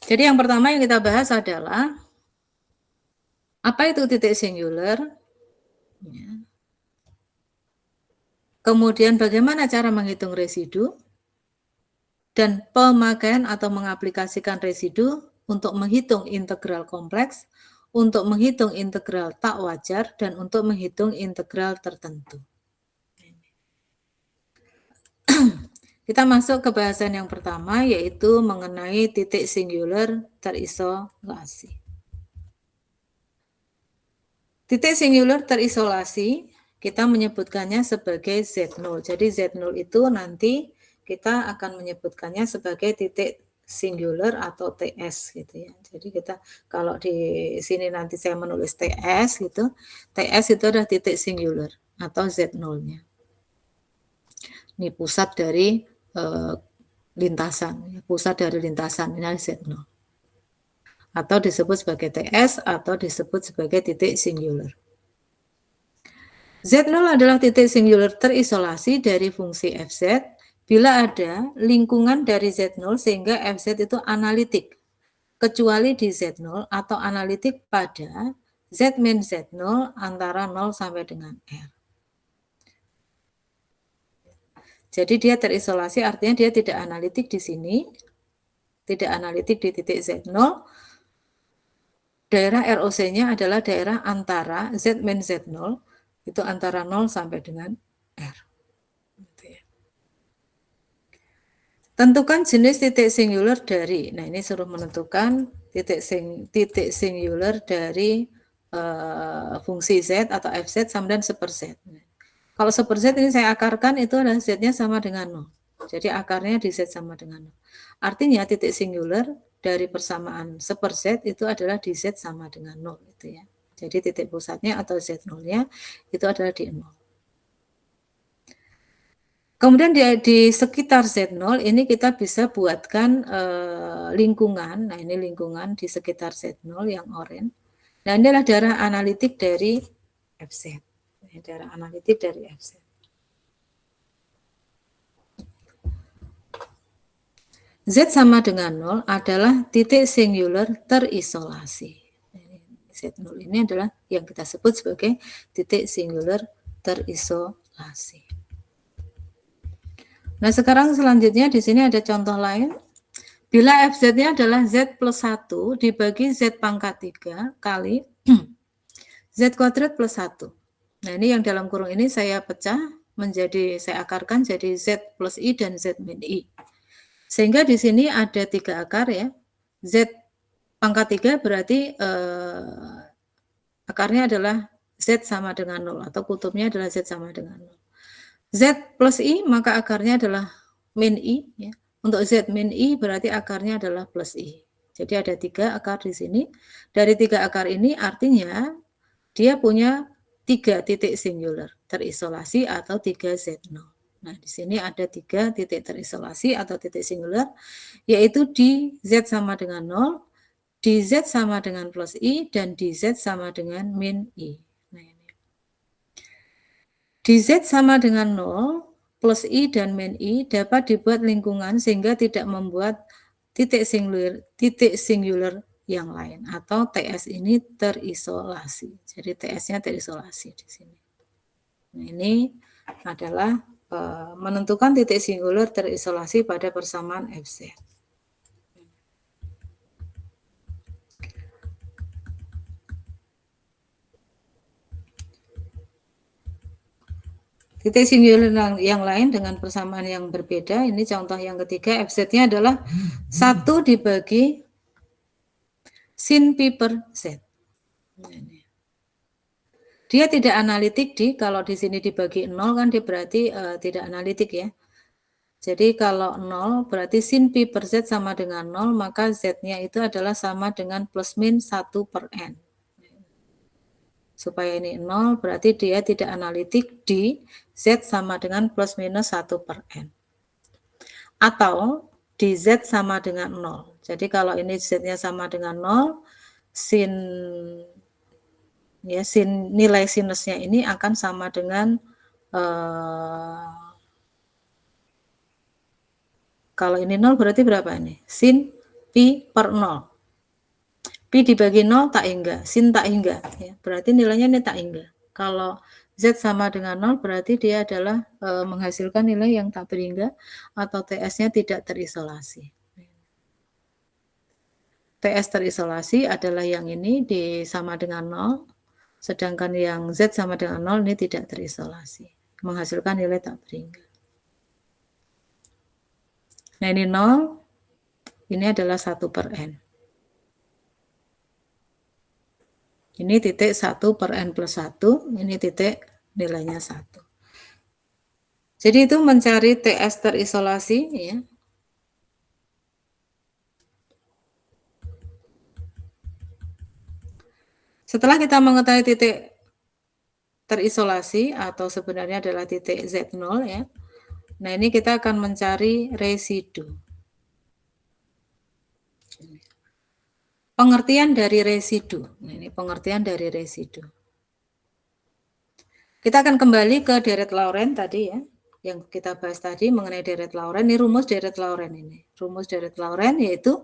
Jadi yang pertama yang kita bahas adalah apa itu titik singular, ya. Kemudian bagaimana cara menghitung residu, dan pemakaian atau mengaplikasikan residu untuk menghitung integral kompleks, untuk menghitung integral tak wajar, dan untuk menghitung integral tertentu. Kita masuk ke bahasan yang pertama, yaitu mengenai titik singular terisolasi. Titik singular terisolasi, kita menyebutkannya sebagai Z0. Jadi Z0 itu nanti kita akan menyebutkannya sebagai titik singular atau TS gitu ya. Jadi kita kalau di sini nanti saya menulis TS gitu, TS itu adalah titik singular atau Z0-nya. Ini pusat dari lintasan, pusat dari lintasan ini Z0. Atau disebut sebagai TS atau disebut sebagai titik singular. Z0 adalah titik singular terisolasi dari fungsi Fz bila ada lingkungan dari Z0 sehingga Fz itu analitik, kecuali di Z0 atau analitik pada Z min Z0 antara 0 sampai dengan R. Jadi dia terisolasi artinya dia tidak analitik di sini, tidak analitik di titik Z0. Daerah ROC-nya adalah daerah antara Z min Z0, itu antara 0 sampai dengan R. Tentukan jenis titik singular dari, nah ini suruh menentukan titik singular dari fungsi Z atau Fz sama dengan 1/Z. Kalau 1/Z ini saya akarkan itu adalah Z-nya sama dengan 0. Jadi akarnya di Z sama dengan 0. Artinya titik singular dari persamaan 1/Z itu adalah di Z sama dengan 0. Gitu ya. Jadi titik pusatnya atau Z0-nya itu adalah di 0. Kemudian di sekitar Z0 ini kita bisa buatkan lingkungan. Nah ini lingkungan di sekitar Z0 yang oranye. Dan ini adalah daerah analitik dari Fz. Daerah analitik dari Fz. Z sama dengan 0 adalah titik singular terisolasi. Z0 ini adalah yang kita sebut sebagai titik singular terisolasi. Nah, sekarang selanjutnya di sini ada contoh lain. Bila Fz-nya adalah Z plus 1 dibagi Z pangkat 3 kali Z kuadrat plus 1. Nah, ini yang dalam kurung ini saya pecah menjadi, saya akarkan jadi Z plus I dan Z min I. Sehingga di sini ada 3 akar ya. Z pangkat 3 berarti akarnya adalah Z sama dengan 0 atau kutubnya adalah Z sama dengan 0. Z plus I maka akarnya adalah min I. Ya. Untuk Z min I berarti akarnya adalah plus I. Jadi ada 3 akar di sini. Dari 3 akar ini artinya dia punya 3 titik singular terisolasi atau 3 Z0. Nah di sini ada 3 titik terisolasi atau titik singular, yaitu di Z sama dengan 0, di Z sama dengan plus I, dan di Z sama dengan min I. Di Z sama dengan 0, plus I dan min I dapat dibuat lingkungan sehingga tidak membuat titik singular yang lain atau TS ini terisolasi. Jadi TS-nya terisolasi di sini. Nah, ini adalah menentukan titik singular terisolasi pada persamaan Fz. Titik singular yang lain dengan persamaan yang berbeda, ini contoh yang ketiga, Fz-nya adalah 1 dibagi sin pi per Z. Dia tidak analitik kalau di sini dibagi 0 kan dia berarti tidak analitik ya. Jadi kalau 0 berarti sin pi per Z sama dengan 0, maka Z-nya itu adalah sama dengan plus min 1 per N. Supaya ini 0 berarti dia tidak analitik di Z sama dengan plus minus 1 per N. Atau di Z sama dengan 0. Jadi kalau ini Z-nya sama dengan 0, sin nilai sinusnya ini akan sama dengan kalau ini 0 berarti berapa ini? Sin pi per 0. Pi dibagi 0 tak hingga, sin tak hingga. Ya, berarti nilainya ini tak hingga. Kalau Z sama dengan 0 berarti dia adalah menghasilkan nilai yang tak berhingga atau TS-nya tidak terisolasi. TS terisolasi adalah yang ini sama dengan 0, sedangkan yang Z sama dengan 0 ini tidak terisolasi, menghasilkan nilai tak berhingga. Nah, ini 0, ini adalah 1 per N. Ini titik 1 per N plus 1, ini titik nilainya 1. Jadi itu mencari TS terisolasi, ya. Setelah kita mengetahui titik terisolasi atau sebenarnya adalah titik Z0, ya. Nah, ini kita akan mencari residu. Pengertian dari residu. Nah, ini pengertian dari residu. Kita akan kembali ke Deret-Lawrence tadi, ya, yang kita bahas tadi mengenai Deret-Lawrence. Ini rumus Deret-Lawrence ini. Rumus Deret-Lawrence yaitu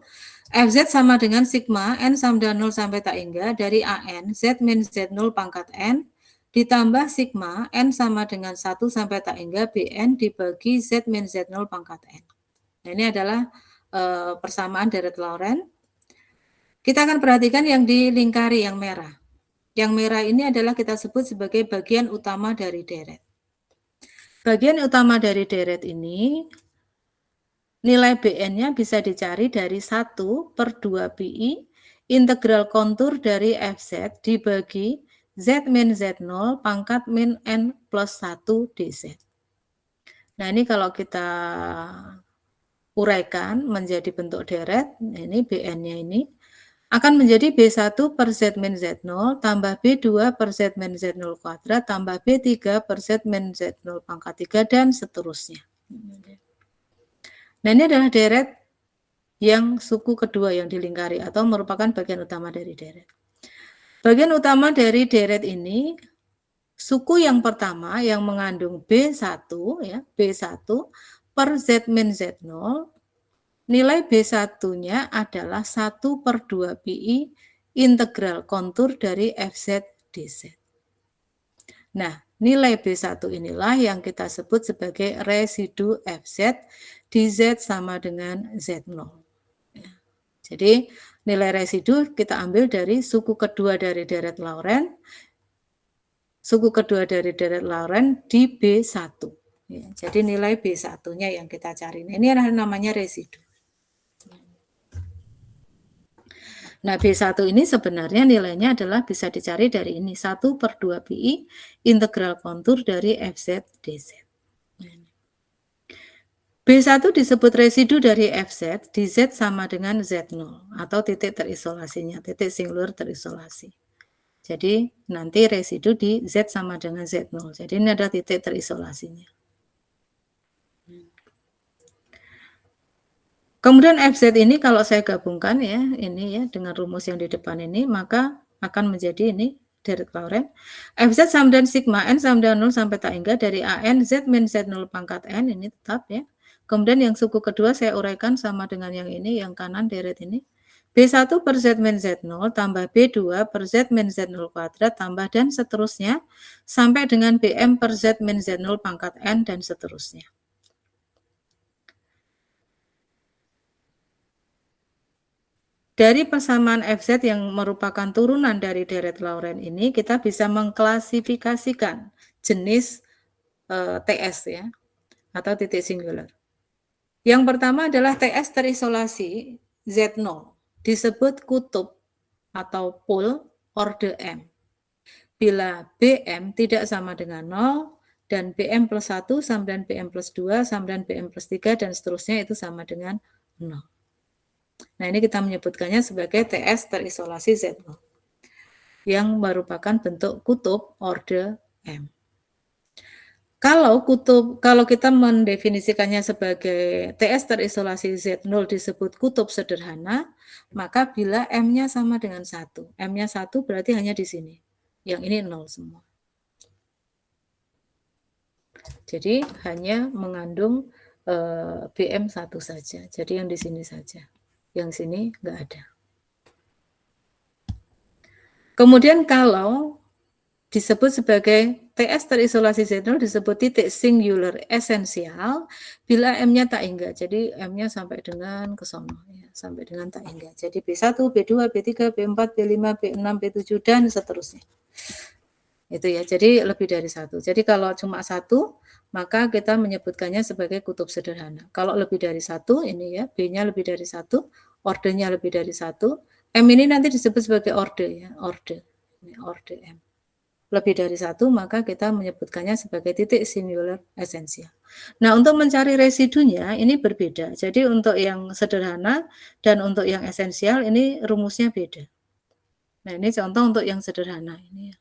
Fz sama dengan sigma N sama dengan 0 sampai tak hingga dari AN Z min Z0 pangkat N ditambah sigma N sama dengan 1 sampai tak hingga Bn dibagi Z min Z0 pangkat N. Nah, ini adalah persamaan Deret-Lawrence. Kita akan perhatikan yang dilingkari yang merah. Yang merah ini adalah kita sebut sebagai bagian utama dari deret. Bagian utama dari deret ini, nilai Bn-nya bisa dicari dari 1 per 2 pi integral kontur dari Fz dibagi Z min Z0 pangkat min N plus 1 dz. Nah, ini kalau kita uraikan menjadi bentuk deret, ini Bn-nya ini akan menjadi B1 per Z min Z0 tambah B2 per Z min Z0 kuadrat tambah B3 per Z min Z0 pangkat 3 dan seterusnya. Nah, ini adalah deret yang suku kedua yang dilingkari atau merupakan bagian utama dari deret. Bagian utama dari deret ini, suku yang pertama yang mengandung B1, ya, B1 per Z min Z0, nilai B1-nya adalah 1 per 2 pi integral kontur dari Fz dz. Nah, nilai B1 inilah yang kita sebut sebagai residu Fz dz sama dengan Z0. Ya. Jadi, nilai residu kita ambil dari suku kedua dari deret Lawrence. Suku kedua dari deret Lawrence di B1. Ya, jadi nilai B1-nya yang kita cari. Nah, ini adalah namanya residu. Nah, B1 ini sebenarnya nilainya adalah bisa dicari dari ini, 1 per 2 pi integral kontur dari Fz dz. B1 disebut residu dari Fz, dz sama dengan Z0, atau titik terisolasinya, titik singular terisolasi. Jadi, nanti residu di Z sama dengan Z0. Jadi, ini adalah titik terisolasinya. Kemudian Fz ini kalau saya gabungkan ya, ini ya dengan rumus yang di depan ini, maka akan menjadi ini deret Lawrence. Fz sama dengan sigma N sama dengan 0 sampai tak hingga dari AN Z min Z0 pangkat N, ini tetap ya. Kemudian yang suku kedua saya uraikan sama dengan yang ini, yang kanan deret ini. B1 per Z min Z0 tambah B2 per Z min Z0 kuadrat tambah dan seterusnya sampai dengan BM per Z min Z0 pangkat N dan seterusnya. Dari persamaan Fz yang merupakan turunan dari deret Lawrence ini, kita bisa mengklasifikasikan jenis TS ya, atau titik singular. Yang pertama adalah TS terisolasi Z0, disebut kutub atau pole orde M. Bila BM tidak sama dengan 0, dan BM plus 1 sama dengan BM plus 2 sama dengan BM plus 3 dan seterusnya itu sama dengan 0. Nah, ini kita menyebutkannya sebagai TS terisolasi Z0 yang merupakan bentuk kutub orde M. Kalau kita mendefinisikannya sebagai TS terisolasi Z0 disebut kutub sederhana, maka bila M-nya sama dengan 1. M-nya 1 berarti hanya di sini. Yang ini 0 semua. Jadi hanya mengandung BM 1 saja. Jadi yang di sini saja. Yang sini nggak ada. Kemudian kalau disebut sebagai TS terisolasi Z0 disebut titik singular esensial bila M-nya tak hingga. Jadi M-nya sampai dengan ke sono ya, sampai dengan tak hingga. Jadi B1, B2, B3, B4, B5, B6, B7 dan seterusnya. Itu ya. Jadi lebih dari 1. Jadi kalau cuma 1 maka kita menyebutkannya sebagai kutub sederhana. Kalau lebih dari 1, ini ya, B-nya lebih dari 1, ordernya lebih dari 1, M ini nanti disebut sebagai orde ya, orde. Ini orde M. Lebih dari 1, maka kita menyebutkannya sebagai titik singular esensial. Nah, untuk mencari residunya ini berbeda. Jadi untuk yang sederhana dan untuk yang esensial ini rumusnya beda. Nah, ini contoh untuk yang sederhana ini ya.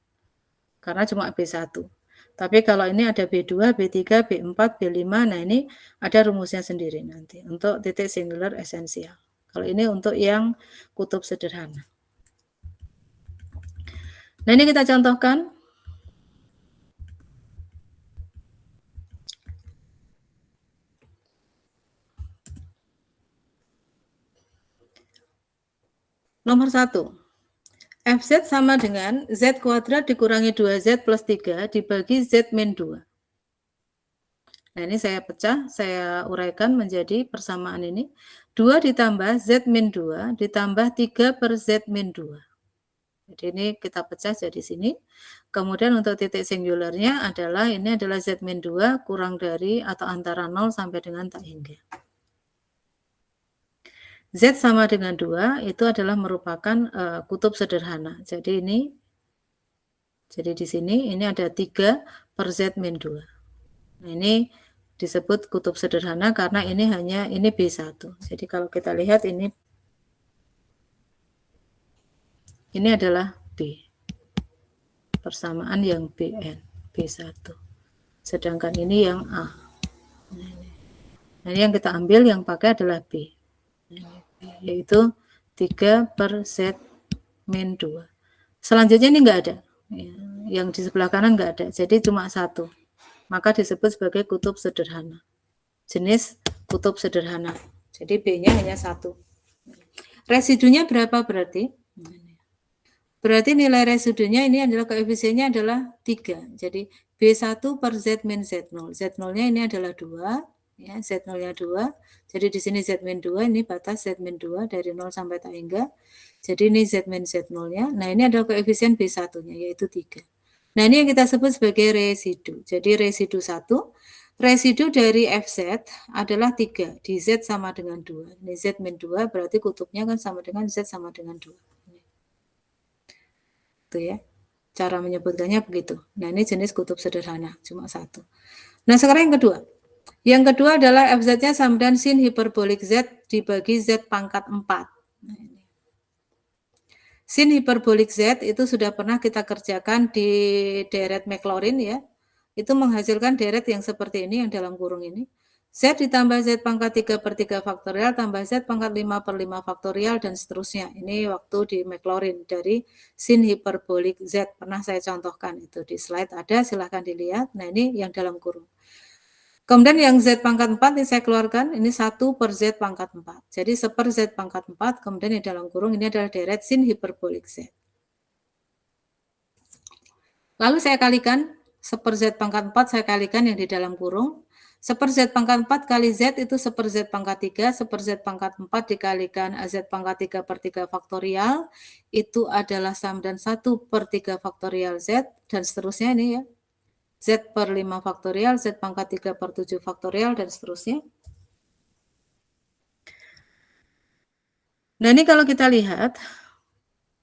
Karena cuma B1. Tapi kalau ini ada B2, B3, B4, B5, nah ini ada rumusnya sendiri nanti untuk titik singular esensial. Kalau ini untuk yang kutub sederhana. Nah, ini kita contohkan. Nomor 1. Fz sama dengan Z kuadrat dikurangi 2Z plus 3 dibagi Z min 2. Nah, ini saya pecah, saya uraikan menjadi persamaan ini. 2 ditambah Z min 2 ditambah 3 per Z min 2. Jadi ini kita pecah jadi sini. Kemudian untuk titik singularnya adalah, ini adalah Z min 2 kurang dari atau antara 0 sampai dengan tak hingga. Z sama dengan 2 itu adalah merupakan kutub sederhana. Jadi ini, jadi di sini ini ada 3 per Z min 2. Nah, ini disebut kutub sederhana karena ini hanya ini B1. Jadi kalau kita lihat ini adalah B. Persamaan yang BN, B1. Sedangkan ini yang A. Nah, ini yang kita ambil yang pakai adalah B. Yaitu 3 per Z min 2. Selanjutnya ini enggak ada. Yang di sebelah kanan enggak ada. Jadi cuma 1. Maka disebut sebagai kutub sederhana. Jenis kutub sederhana. Jadi B-nya hanya 1. Residunya berapa berarti? Berarti nilai residunya ini adalah koefisiennya adalah 3. Jadi B1 per Z min Z0. Z0-nya ini adalah 2. Ya, Z0-nya 2. Jadi di sini Z min 2, ini batas Z min 2 dari 0 sampai tak hingga. Jadi ini Z min Z0-nya. Nah, ini adalah koefisien B1-nya, yaitu 3. Nah, ini yang kita sebut sebagai residu. Jadi residu 1, residu dari Fz adalah 3. Di Z sama dengan 2. Ini Z min 2, berarti kutubnya kan sama dengan Z sama dengan 2. Itu ya. Cara menyebutkannya begitu. Nah, ini jenis kutub sederhana, cuma 1. Nah, sekarang yang kedua. Yang kedua adalah Fz-nya sama dengan sin hiperbolik Z dibagi Z pangkat 4. Nah, ini. Sin hiperbolik Z itu sudah pernah kita kerjakan di deret Maclaurin ya. Itu menghasilkan deret yang seperti ini, yang dalam kurung ini. Z ditambah Z pangkat 3 per 3 faktorial tambah Z pangkat 5 per 5 faktorial dan seterusnya. Ini waktu di Maclaurin dari sin hiperbolik Z. Pernah saya contohkan itu di slide ada, silahkan dilihat. Nah, ini yang dalam kurung. Kemudian yang Z pangkat 4 ini saya keluarkan, ini 1 per Z pangkat 4. Jadi 1 per Z pangkat 4, kemudian yang dalam kurung ini adalah deret sin hiperbolik Z. Lalu saya kalikan, 1 per Z pangkat 4 saya kalikan yang di dalam kurung. 1 per Z pangkat 4 kali Z itu 1 per Z pangkat 3, 1 per Z pangkat 4 dikalikan Z pangkat 3 per 3 faktorial, itu adalah sama dan 1 per 3 faktorial Z, dan seterusnya ini ya. Z per 5 faktorial, Z pangkat 3 per 7 faktorial, dan seterusnya. Nah, ini kalau kita lihat,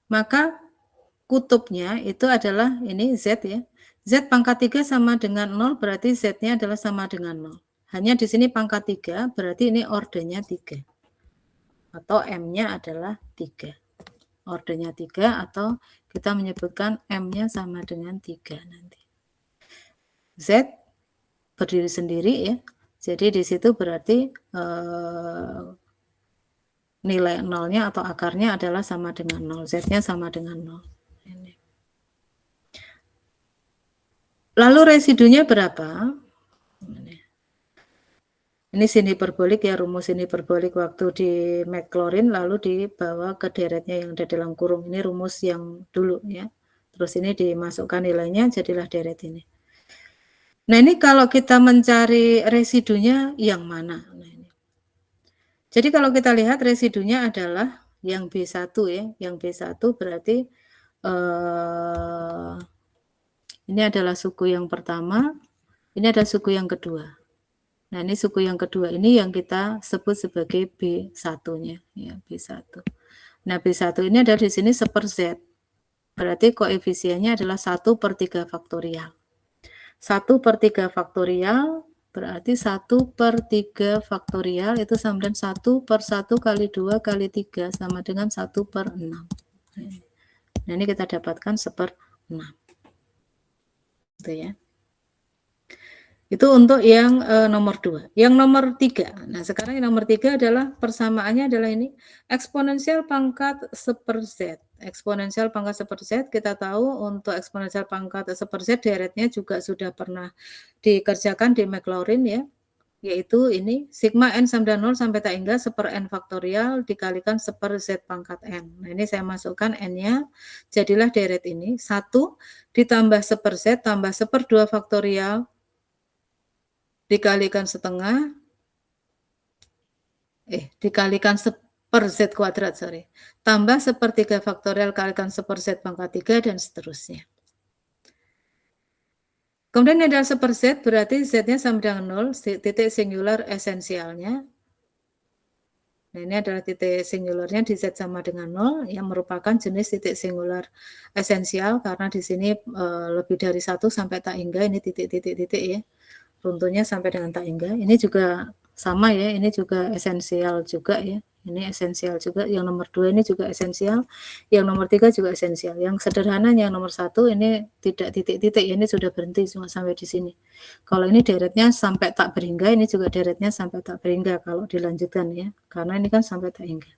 maka kutubnya itu adalah ini Z ya. Z pangkat 3 sama dengan 0, berarti Z-nya adalah sama dengan 0. Hanya di sini pangkat 3, berarti ini ordernya 3. Atau M-nya adalah 3. Ordernya 3, atau kita menyebutkan M-nya sama dengan 3 nanti. Z berdiri sendiri ya. Jadi di situ berarti nilai nolnya atau akarnya adalah sama dengan 0. Z-nya sama dengan 0. Ini. Lalu residunya berapa? Ini sin hiperbolik ya, rumus sin hiperbolik waktu di Maclaurin lalu dibawa ke deretnya yang ada dalam kurung. Ini rumus yang dulu ya. Terus ini dimasukkan nilainya, jadilah deret ini. Nah, ini kalau kita mencari residunya yang mana? Nah, ini. Jadi kalau kita lihat residunya adalah yang B1 ya. Yang B1 berarti ini adalah suku yang pertama. Ini ada suku yang kedua. Nah, ini suku yang kedua ini yang kita sebut sebagai B1-nya, ya, B1. Nah, B1 ini ada di sini 1/Z. Berarti koefisiennya adalah 1/3 faktorial. 1/3 faktorial berarti 1/3 faktorial itu sama dengan 1/1 kali 2 kali 3 sama dengan 1/6. Nah, ini kita dapatkan 1/6. Gitu ya. Itu untuk yang nomor 2. Yang nomor 3. Nah, sekarang yang nomor 3 adalah persamaannya adalah ini eksponensial pangkat 1/Z. Eksponensial pangkat 1/Z kita tahu untuk eksponensial pangkat 1/Z deretnya juga sudah pernah dikerjakan di Maclaurin ya. Yaitu ini sigma n sama dengan 0 sampai tak hingga 1/n faktorial dikalikan 1/Z pangkat n. Nah, ini saya masukkan n-nya jadilah deret ini 1 ditambah 1/Z tambah 1/2 faktorial dikalikan setengah, dikalikan 1/Z kuadrat, sorry. Tambah 1/3 faktorial kalikan 1/Z pangkat 3 dan seterusnya. Kemudian ini adalah 1/Z berarti Z-nya sama dengan 0, titik singular esensialnya. Nah, ini adalah titik singularnya di Z sama dengan 0 yang merupakan jenis titik singular esensial karena di sini lebih dari 1 sampai tak hingga ini titik-titik ya. Runtuhnya sampai dengan tak hingga. Ini juga sama ya, ini juga esensial juga ya. Ini esensial juga. Yang nomor 2 ini juga esensial. Yang nomor 3 juga esensial. Yang sederhananya yang nomor 1 ini tidak titik-titik, ini sudah berhenti cuma sampai di sini. Kalau ini deretnya sampai tak berhingga, ini juga deretnya sampai tak berhingga kalau dilanjutkan ya. Karena ini kan sampai tak hingga.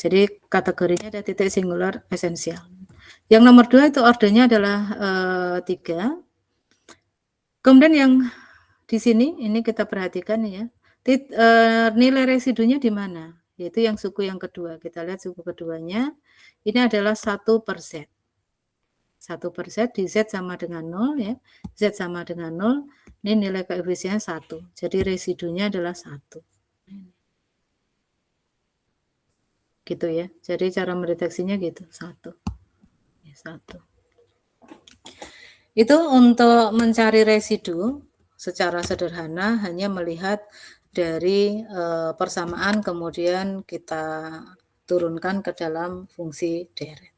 Jadi kategorinya ada titik singular esensial. Yang nomor 2 itu ordernya adalah 3. Kemudian yang di sini ini kita perhatikan ya, nilai residunya di mana? Yaitu yang suku yang kedua. Kita lihat suku keduanya, ini adalah 1/Z. 1/Z di Z sama dengan 0 ya. Z sama dengan 0, ini nilai koefisiennya 1. Jadi residunya adalah 1. Gitu ya. Jadi cara mendeteksinya gitu, 1. 1. Itu untuk mencari residu secara sederhana hanya melihat dari persamaan kemudian kita turunkan ke dalam fungsi deret.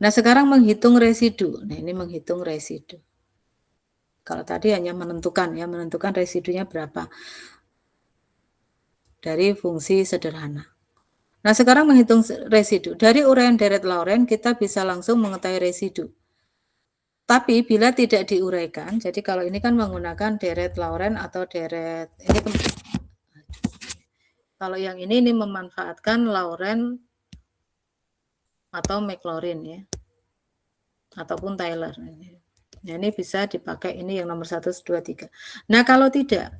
Nah, sekarang menghitung residu. Nah, ini menghitung residu. Kalau tadi hanya menentukan ya, menentukan residunya berapa dari fungsi sederhana. Nah, sekarang menghitung residu. Dari uraian deret Laurent kita bisa langsung mengetahui residu. Tapi bila tidak diuraikan, jadi kalau ini kan menggunakan deret Laurent atau deret ini, kalau yang ini memanfaatkan Laurent atau Maclaurin ya, ataupun Taylor. Nah, ini bisa dipakai ini yang nomor 1, 2, 3. Nah, kalau tidak,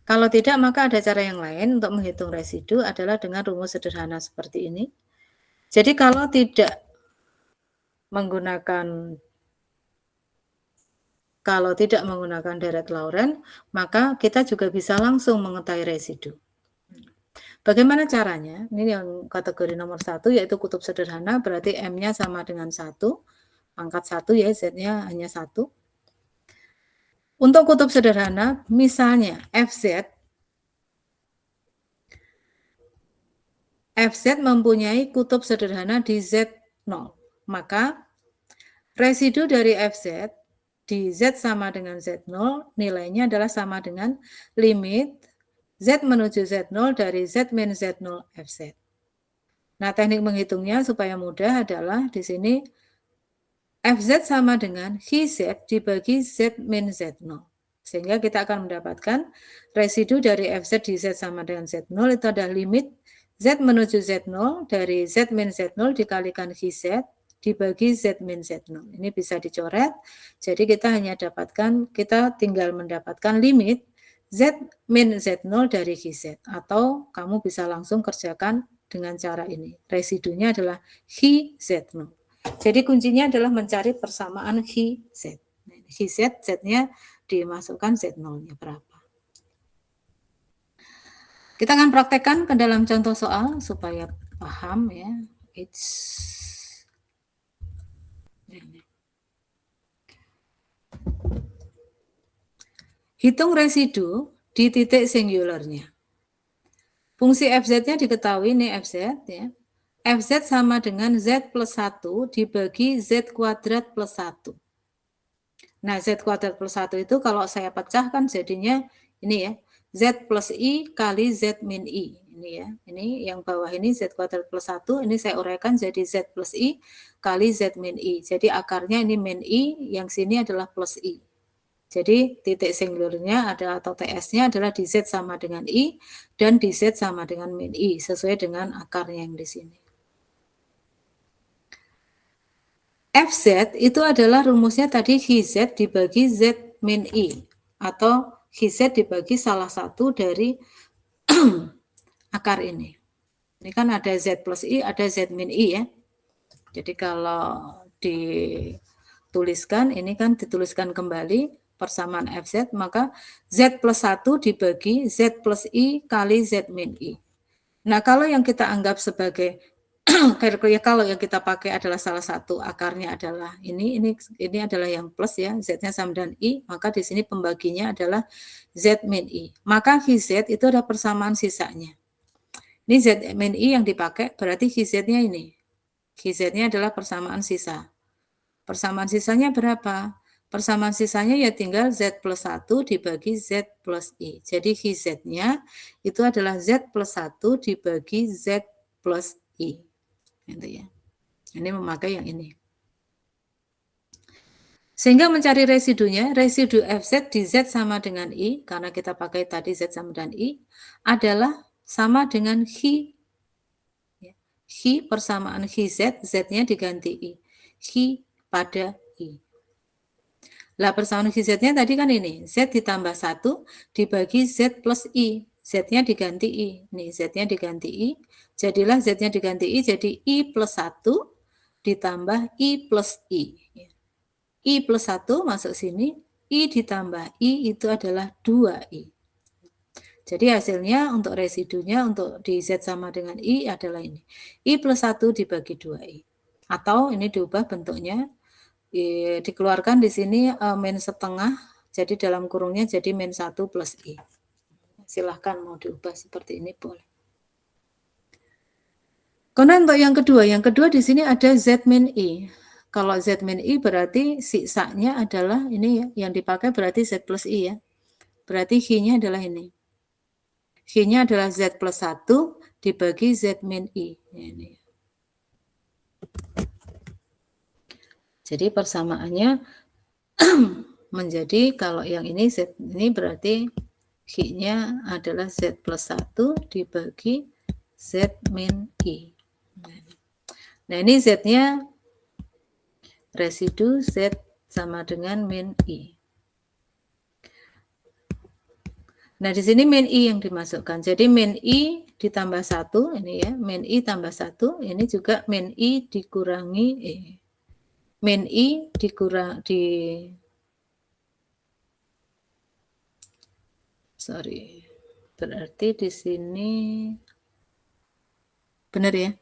kalau tidak maka ada cara yang lain untuk menghitung residu adalah dengan rumus sederhana seperti ini. Jadi kalau tidak menggunakan deret Laurent, maka kita juga bisa langsung mengetahui residu. Bagaimana caranya? Ini yang kategori nomor 1 yaitu kutub sederhana, berarti M-nya sama dengan 1, pangkat 1 ya, Z-nya hanya 1. Untuk kutub sederhana, misalnya FZ mempunyai kutub sederhana di Z0, maka residu dari FZ di Z sama dengan Z0 nilainya adalah sama dengan limit Z menuju Z0 dari Z min Z0 FZ. Nah, teknik menghitungnya supaya mudah adalah di sini FZ sama dengan HZ dibagi Z min Z0. Sehingga kita akan mendapatkan residu dari FZ di Z sama dengan Z0 itu adalah limit Z menuju Z0 dari Z min Z0 dikalikan HZ dibagi Z min Z0. Ini bisa dicoret. Jadi kita hanya kita tinggal mendapatkan limit Z min Z0 dari HZ. Atau kamu bisa langsung kerjakan dengan cara ini. Residunya adalah HZ0. Jadi kuncinya adalah mencari persamaan HZ. HZ, Z-nya dimasukkan Z0-nya berapa. Kita akan praktekkan ke dalam contoh soal supaya paham ya. Hitung residu di titik singularnya. Fungsi fz-nya diketahui nih fz ya. Fz sama dengan z plus 1 dibagi z kuadrat plus 1. Nah, z kuadrat plus 1 itu kalau saya pecahkan jadinya ini ya, z plus i kali z min i. Ini ya, ini yang bawah ini z kuadrat plus 1, ini saya uraikan jadi z plus i kali z min i. Jadi akarnya ini min i, yang sini adalah plus i. Jadi titik singularnya adalah atau TS-nya adalah di Z sama dengan I dan di Z sama dengan min I sesuai dengan akarnya yang di sini. FZ itu adalah rumusnya tadi HZ dibagi Z min I atau HZ dibagi salah satu dari akar ini. Ini kan ada Z plus I, ada Z min I ya. Jadi kalau dituliskan, ini kan dituliskan kembali persamaan FZ, maka Z plus 1 dibagi Z plus I kali Z min I. Nah, kalau yang kita anggap sebagai kalau yang kita pakai adalah salah satu akarnya adalah ini adalah yang plus ya, Z-nya sama dengan I, maka di sini pembaginya adalah Z min I. Maka HZ itu ada persamaan sisanya. Ini Z min I yang dipakai, berarti HZ-nya ini. HZ-nya adalah persamaan sisa. Persamaan sisanya berapa? Persamaan sisanya ya tinggal Z plus 1 dibagi Z plus I. Jadi HZ-nya itu adalah Z plus 1 dibagi Z plus I. Gitu ya. Ini memakai yang ini. Sehingga mencari residunya, residu FZ di Z sama dengan I, karena kita pakai tadi Z sama dengan I, adalah sama dengan Hi. Hi persamaan HZ, Z-nya diganti I. Hi pada I. Lah persamaan Z-nya tadi kan ini, Z ditambah 1 dibagi Z plus I. Z-nya diganti I. Nih, Z-nya diganti I. Jadilah Z-nya diganti I, jadi I plus 1 ditambah I plus I. I plus 1 masuk sini, I ditambah I itu adalah 2I. Jadi hasilnya untuk residunya untuk di Z sama dengan I adalah ini. I plus 1 dibagi 2I. Atau ini diubah bentuknya, dikeluarkan di sini min setengah, jadi dalam kurungnya jadi min 1 plus I. Silahkan mau diubah seperti ini boleh. Karena untuk yang kedua di sini ada Z min I. Kalau Z min I berarti sisanya adalah ini ya, yang dipakai berarti Z plus I ya. Berarti Hi-nya adalah ini. Hi-nya adalah Z plus 1 dibagi Z min I. Ini. Jadi persamaannya menjadi kalau yang ini Z ini berarti Hi-nya adalah Z plus 1 dibagi Z min I. Nah ini Z-nya residu Z sama dengan min I. Nah di sini min I yang dimasukkan. Jadi min I ditambah 1, ini ya, min I tambah 1, ini juga min I dikurangi min I berarti di sini benar ya?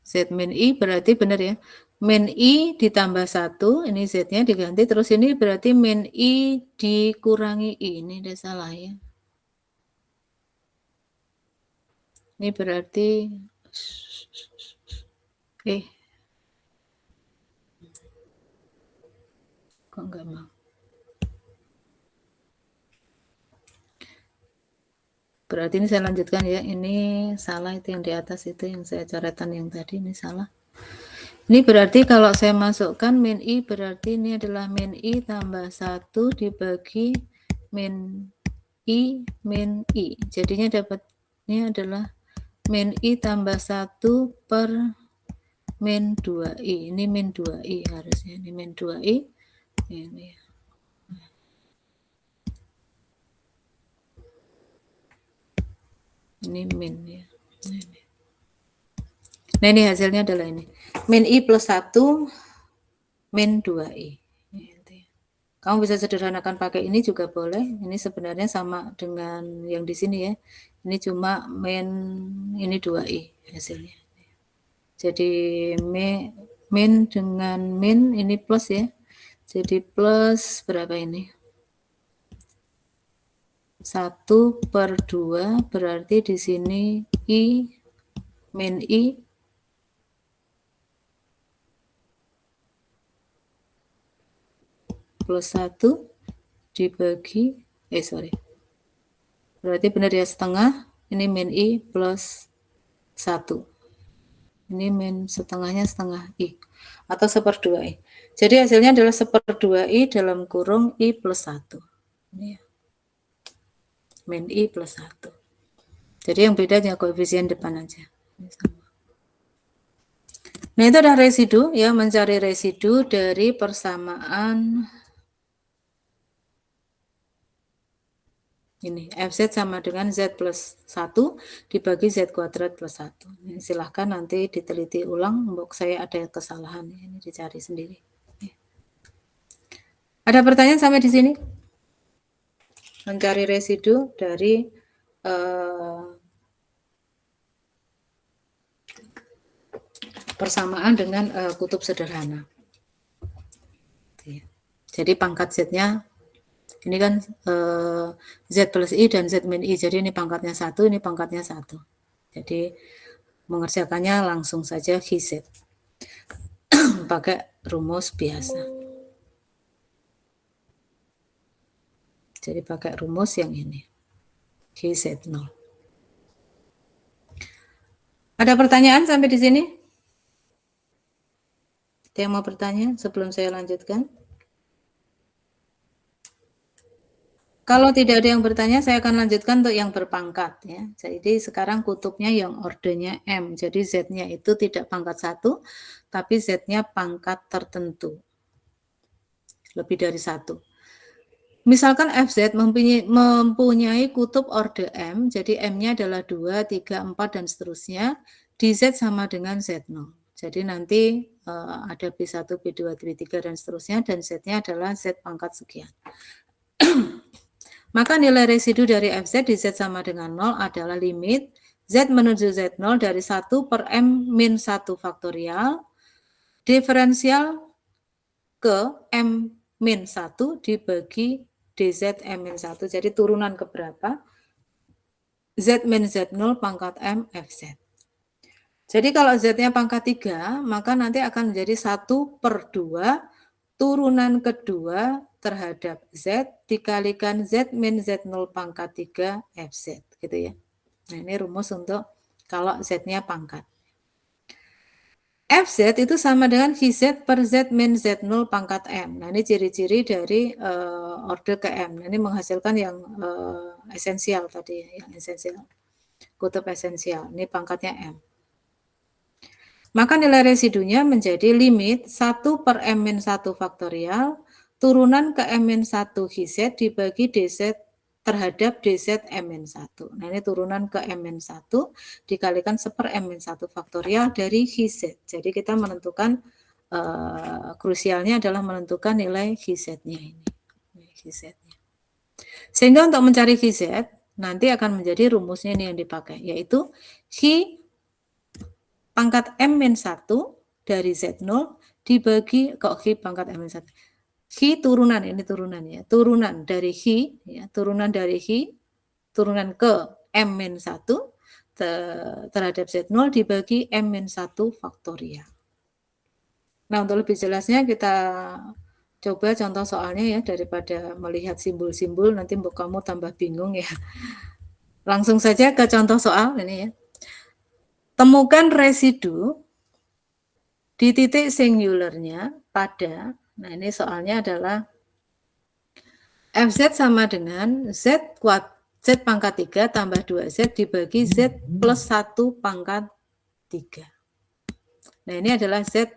Z min I berarti benar ya? Min I ditambah 1, ini Z-nya diganti, terus ini berarti min I dikurangi I, ini udah salah ya. Ini berarti kok enggak mau? Berarti ini saya lanjutkan ya, ini salah itu yang di atas itu yang saya coretan yang tadi, ini salah. Ini berarti kalau saya masukkan min I berarti ini adalah min I tambah 1 dibagi min I min I. Jadinya dapatnya adalah min I tambah 1 per min 2I. Ini min 2I harusnya. Ini min 2I. Ini. Ini min ya. Ini. Nah ini hasilnya adalah ini. Min I plus 1 min 2I. Kamu bisa sederhanakan pakai ini juga boleh. Ini sebenarnya sama dengan yang di sini ya. Ini cuma min ini 2I hasilnya. Jadi min dengan min ini plus ya. Jadi plus berapa ini? 1/2 berarti di sini I min I plus 1 dibagi, berarti benar ya setengah, ini min I plus 1. Ini min setengahnya setengah I, atau 1/2 I. Jadi hasilnya adalah 1/2 I dalam kurung I plus 1. Ini ya. Min I plus 1. Jadi yang beda hanya koefisien depan aja. Nah itu adalah residu ya, mencari residu dari persamaan ini Fz sama dengan Z plus 1 dibagi Z kuadrat plus 1. Ini silahkan nanti diteliti ulang, mbok saya ada kesalahan, ini dicari sendiri. Ada pertanyaan sampai di sini? Mencari residu dari persamaan dengan kutub sederhana. Jadi pangkat Z-nya ini kan Z plus I dan Z min I, jadi ini pangkatnya 1, ini pangkatnya 1. Jadi mengerjakannya langsung saja GZ pakai rumus biasa. Jadi pakai rumus yang ini, GZ0. Ada pertanyaan sampai di sini? Ada yang mau bertanya sebelum saya lanjutkan? Kalau tidak ada yang bertanya, saya akan lanjutkan untuk yang berpangkat ya. Jadi sekarang kutubnya yang ordernya M. Jadi Z-nya itu tidak pangkat 1, tapi Z-nya pangkat tertentu. Lebih dari 1. Misalkan Fz mempunyai kutub order M, jadi M-nya adalah 2, 3, 4, dan seterusnya. Di Z sama dengan Z0. Jadi nanti ada B1, B2, B3, dan seterusnya, dan Z-nya adalah Z pangkat sekian. Maka nilai residu dari Fz di Z sama dengan 0 adalah limit Z menuju Z0 dari 1 per M min 1 faktorial diferensial ke M min 1 dibagi dz M min 1. Jadi turunan ke berapa? Z min Z0 pangkat M Fz. Jadi kalau Z-nya pangkat 3, maka nanti akan menjadi 1/2 turunan kedua terhadap Z dikalikan Z min Z0 pangkat 3 Fz, gitu ya. Nah ini rumus untuk kalau Z-nya pangkat. Fz itu sama dengan Vz per Z min Z0 pangkat M. Nah ini ciri-ciri dari order ke M. Nah, ini menghasilkan yang esensial tadi ya, yang esensial. Kutub esensial, ini pangkatnya M. Maka nilai residunya menjadi limit 1 per M min 1 faktorial turunan ke M min 1 Vz dibagi dz terhadap dz M min 1. Nah ini turunan ke M min 1 dikalikan 1 per M min 1 faktorial dari Vz. Jadi kita menentukan krusialnya adalah menentukan nilai Vz-nya ini. Vz-nya. Sehingga untuk mencari Vz nanti akan menjadi rumusnya ini yang dipakai, yaitu V pangkat M min 1 dari Z0 dibagi V pangkat M min 1. V turunan, ini turunan ya, turunan dari V, ya, turunan dari V, turunan ke M min 1 terhadap Z0 dibagi M min 1 faktorial. Nah untuk lebih jelasnya kita coba contoh soalnya ya, daripada melihat simbol-simbol nanti kamu tambah bingung ya. Langsung saja ke contoh soal ini ya. Temukan residu di titik singularnya pada, nah ini soalnya adalah Fz sama dengan Z pangkat 3 tambah 2Z dibagi Z plus 1 pangkat 3. Nah ini adalah Z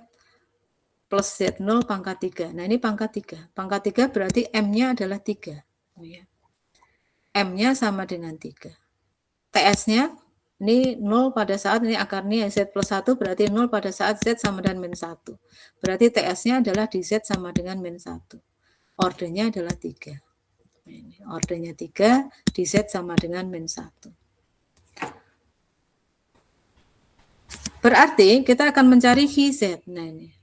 plus Z0 pangkat 3. Nah ini pangkat 3. Pangkat 3 berarti M-nya adalah 3. M-nya sama dengan 3. TS-nya ini 0 pada saat ini akarnya Z plus 1 berarti 0 pada saat Z sama dengan min 1. Berarti TS-nya adalah di Z sama dengan min 1. Ordernya adalah 3. Ini ordernya 3, di Z sama dengan min 1. Berarti kita akan mencari Hz. Nah ini.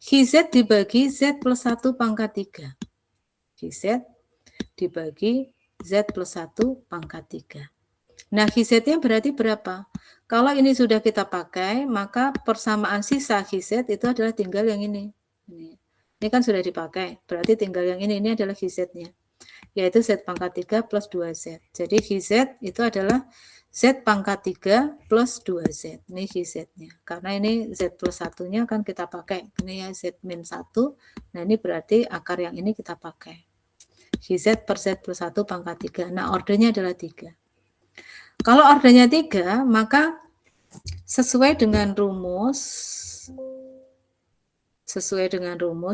Hz dibagi Z plus 1 pangkat 3. Hz dibagi Z plus 1 pangkat 3. Nah, Hz-nya berarti berapa? Kalau ini sudah kita pakai, maka persamaan sisa Hz itu adalah tinggal yang ini. Ini kan sudah dipakai, berarti tinggal yang ini adalah Hz-nya. Yaitu Z pangkat 3 plus 2Z. Jadi Hz itu adalah Z pangkat 3 plus 2Z. Ini Hz-nya. Karena ini Z plus 1-nya kan kita pakai. Ini ya Z min 1. Nah ini berarti akar yang ini kita pakai. Hz per Z plus 1 pangkat 3. Nah ordernya adalah 3. Kalau ordernya 3, maka sesuai dengan rumus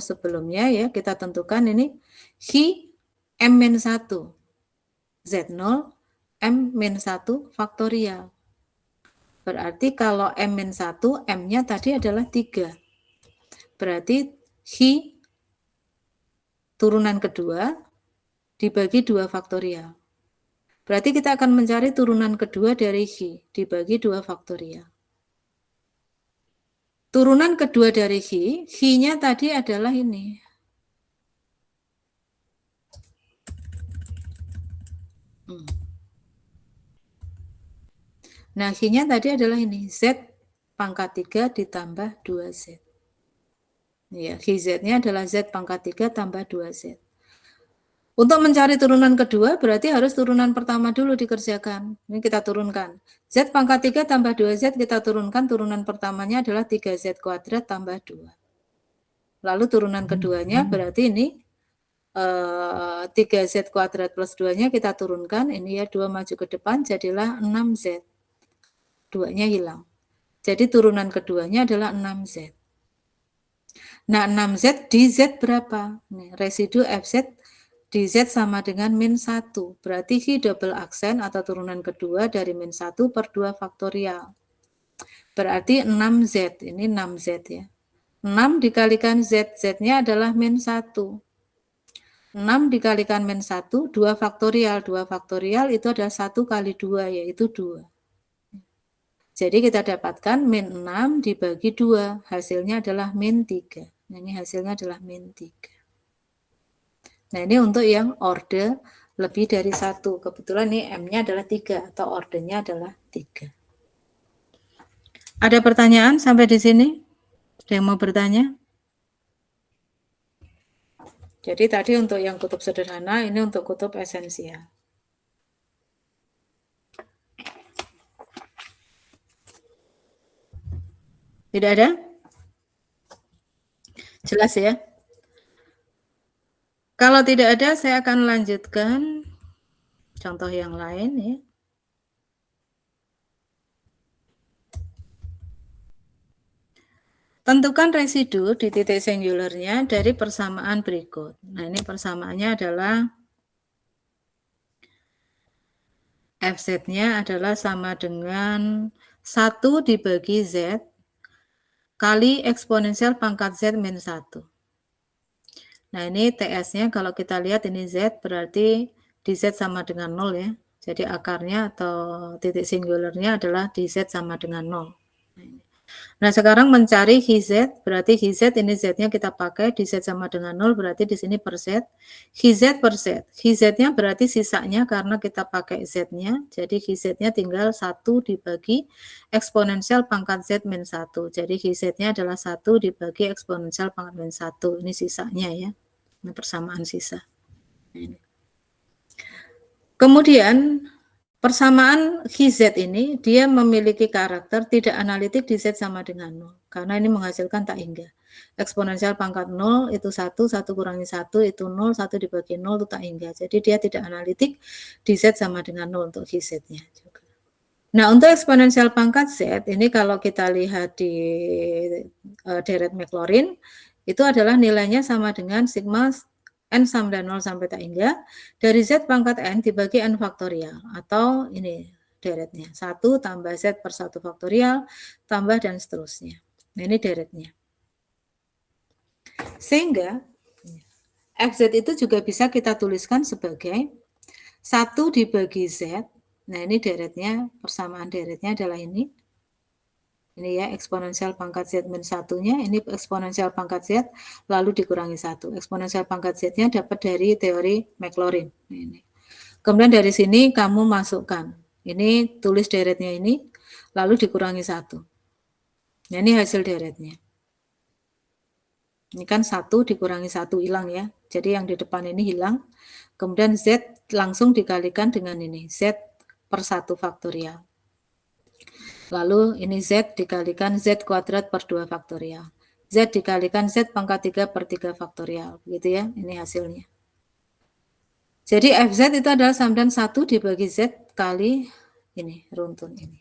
sebelumnya ya, kita tentukan ini Hi M-1 Z0 M-1 faktorial. Berarti kalau M-1, M-nya tadi adalah 3. Berarti Hi turunan kedua dibagi 2 faktorial. Berarti kita akan mencari turunan kedua dari Hi dibagi 2 faktorial. Turunan kedua dari Hi, Hi-nya tadi adalah ini. Nah, Hi-nya tadi adalah ini, Z pangkat 3 ditambah 2Z. Ya, Hz-nya adalah Z pangkat 3 tambah 2Z. Untuk mencari turunan kedua, berarti harus turunan pertama dulu dikerjakan. Ini kita turunkan. Z pangkat 3 tambah 2Z kita turunkan, turunan pertamanya adalah 3Z kuadrat tambah 2. Lalu turunan keduanya berarti ini 3Z kuadrat plus 2-nya kita turunkan, ini ya 2 maju ke depan, jadilah 6Z. 2-nya hilang. Jadi turunan keduanya adalah 6Z. Nah 6Z di Z berapa? Nih, residu FZ di Z sama dengan min 1. Berarti Hi double aksen atau turunan kedua dari min 1 per 2 faktorial. Berarti 6Z, ini 6Z ya. 6 dikalikan Z, Z-nya adalah min 1. 6 dikalikan min 1, 2 faktorial. 2 faktorial itu adalah 1 kali 2, yaitu 2. Jadi kita dapatkan min 6 dibagi 2, hasilnya adalah min 3. Nah ini hasilnya adalah min 3. Nah ini untuk yang order lebih dari 1. Kebetulan ini M-nya adalah 3 atau ordernya adalah 3. Ada pertanyaan sampai di sini? Ada yang mau bertanya? Jadi tadi untuk yang kutub sederhana, ini untuk kutub esensial. Tidak ada? Jelas ya? Kalau tidak ada, saya akan lanjutkan contoh yang lain ya. Tentukan residu di titik singularnya dari persamaan berikut. Nah, ini persamaannya adalah Fz-nya adalah sama dengan 1 dibagi Z kali eksponensial pangkat Z min 1. Nah, ini TS-nya kalau kita lihat ini Z berarti di Z sama dengan 0 ya. Jadi akarnya atau titik singularnya adalah di Z sama dengan 0. Nah, sekarang mencari Hz, berarti Hz ini Z-nya kita pakai, di Z sama dengan 0, berarti di sini per Z. Hz per Z. Hz-nya berarti sisanya karena kita pakai Z-nya, jadi Hz-nya tinggal 1 dibagi eksponensial pangkat Z min 1. Jadi Hz-nya adalah 1 dibagi eksponensial pangkat min 1. Ini sisanya ya. Ini persamaan sisa. Ini. Kemudian persamaan Hz ini, dia memiliki karakter tidak analitik di Z sama dengan 0. Karena ini menghasilkan tak hingga. Eksponensial pangkat 0 itu 1, 1 kurangi 1 itu 0, 1 dibagi 0 itu tak hingga. Jadi dia tidak analitik di Z sama dengan 0 untuk Hz-nya juga. Nah, untuk eksponensial pangkat Z, ini kalau kita lihat di deret Maclaurin, itu adalah nilainya sama dengan sigma N sama dari 0 sampai tak hingga dari Z pangkat N dibagi N faktorial atau ini deretnya 1 tambah Z per 1 faktorial tambah dan seterusnya. Nah ini deretnya. Sehingga FZ itu juga bisa kita tuliskan sebagai 1 dibagi Z. Nah ini deretnya, persamaan deretnya adalah ini. Ini ya eksponensial pangkat Z min 1-nya, ini eksponensial pangkat Z lalu dikurangi 1. Eksponensial pangkat Z-nya dapat dari teori Maclaurin. Ini. Kemudian dari sini kamu masukkan. Ini tulis deretnya ini lalu dikurangi 1. Nah, ini hasil deretnya. Ini kan 1 dikurangi 1 hilang ya. Jadi yang di depan ini hilang. Kemudian Z langsung dikalikan dengan ini. Z per 1 faktorial. Lalu ini Z dikalikan Z kuadrat per 2 faktorial. Z dikalikan Z pangkat 3 per 3 faktorial. Begitu ya, ini hasilnya. Jadi FZ itu adalah samadan 1 dibagi Z kali ini, runtun ini.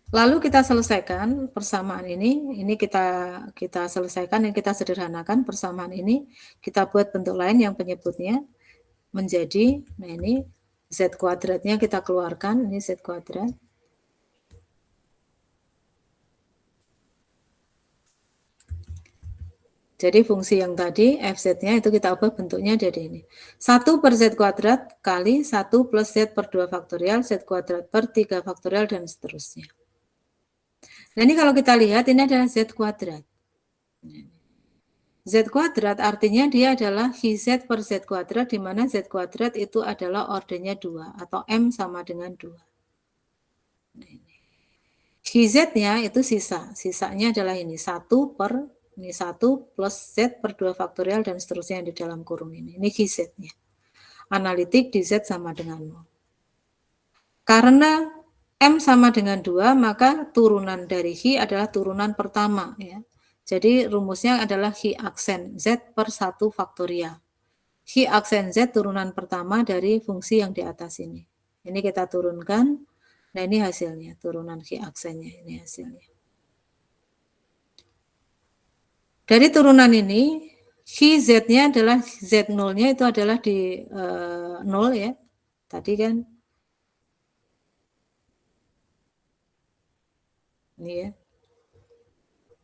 Lalu kita selesaikan persamaan ini kita selesaikan dan kita sederhanakan persamaan ini, kita buat bentuk lain yang penyebutnya menjadi, nah ini Z kuadratnya kita keluarkan, ini Z kuadrat. Jadi fungsi yang tadi Fz-nya itu kita ubah bentuknya jadi ini. 1 per Z kuadrat kali 1 plus Z per 2 faktorial, Z kuadrat per 3 faktorial, dan seterusnya. Nah ini kalau kita lihat ini adalah Z kuadrat. Z kuadrat artinya dia adalah HZ per Z kuadrat, di mana Z kuadrat itu adalah ordernya 2 atau M sama dengan 2. HZ-nya itu sisanya adalah ini 1 per ini 1 plus Z per 2 faktorial dan seterusnya yang di dalam kurung ini. Ini HZ-nya. Analitik di Z sama dengan 0. Karena M sama dengan 2, maka turunan dari Hi adalah turunan pertama ya. Jadi rumusnya adalah Hi aksen Z per 1 faktorial. Hi aksen Z turunan pertama dari fungsi yang di atas ini. Ini kita turunkan. Nah ini hasilnya, turunan Hi aksennya, ini hasilnya. Dari turunan ini, Hi Z-nya adalah Z0-nya itu adalah di 0 ya. Tadi kan. Ini ya.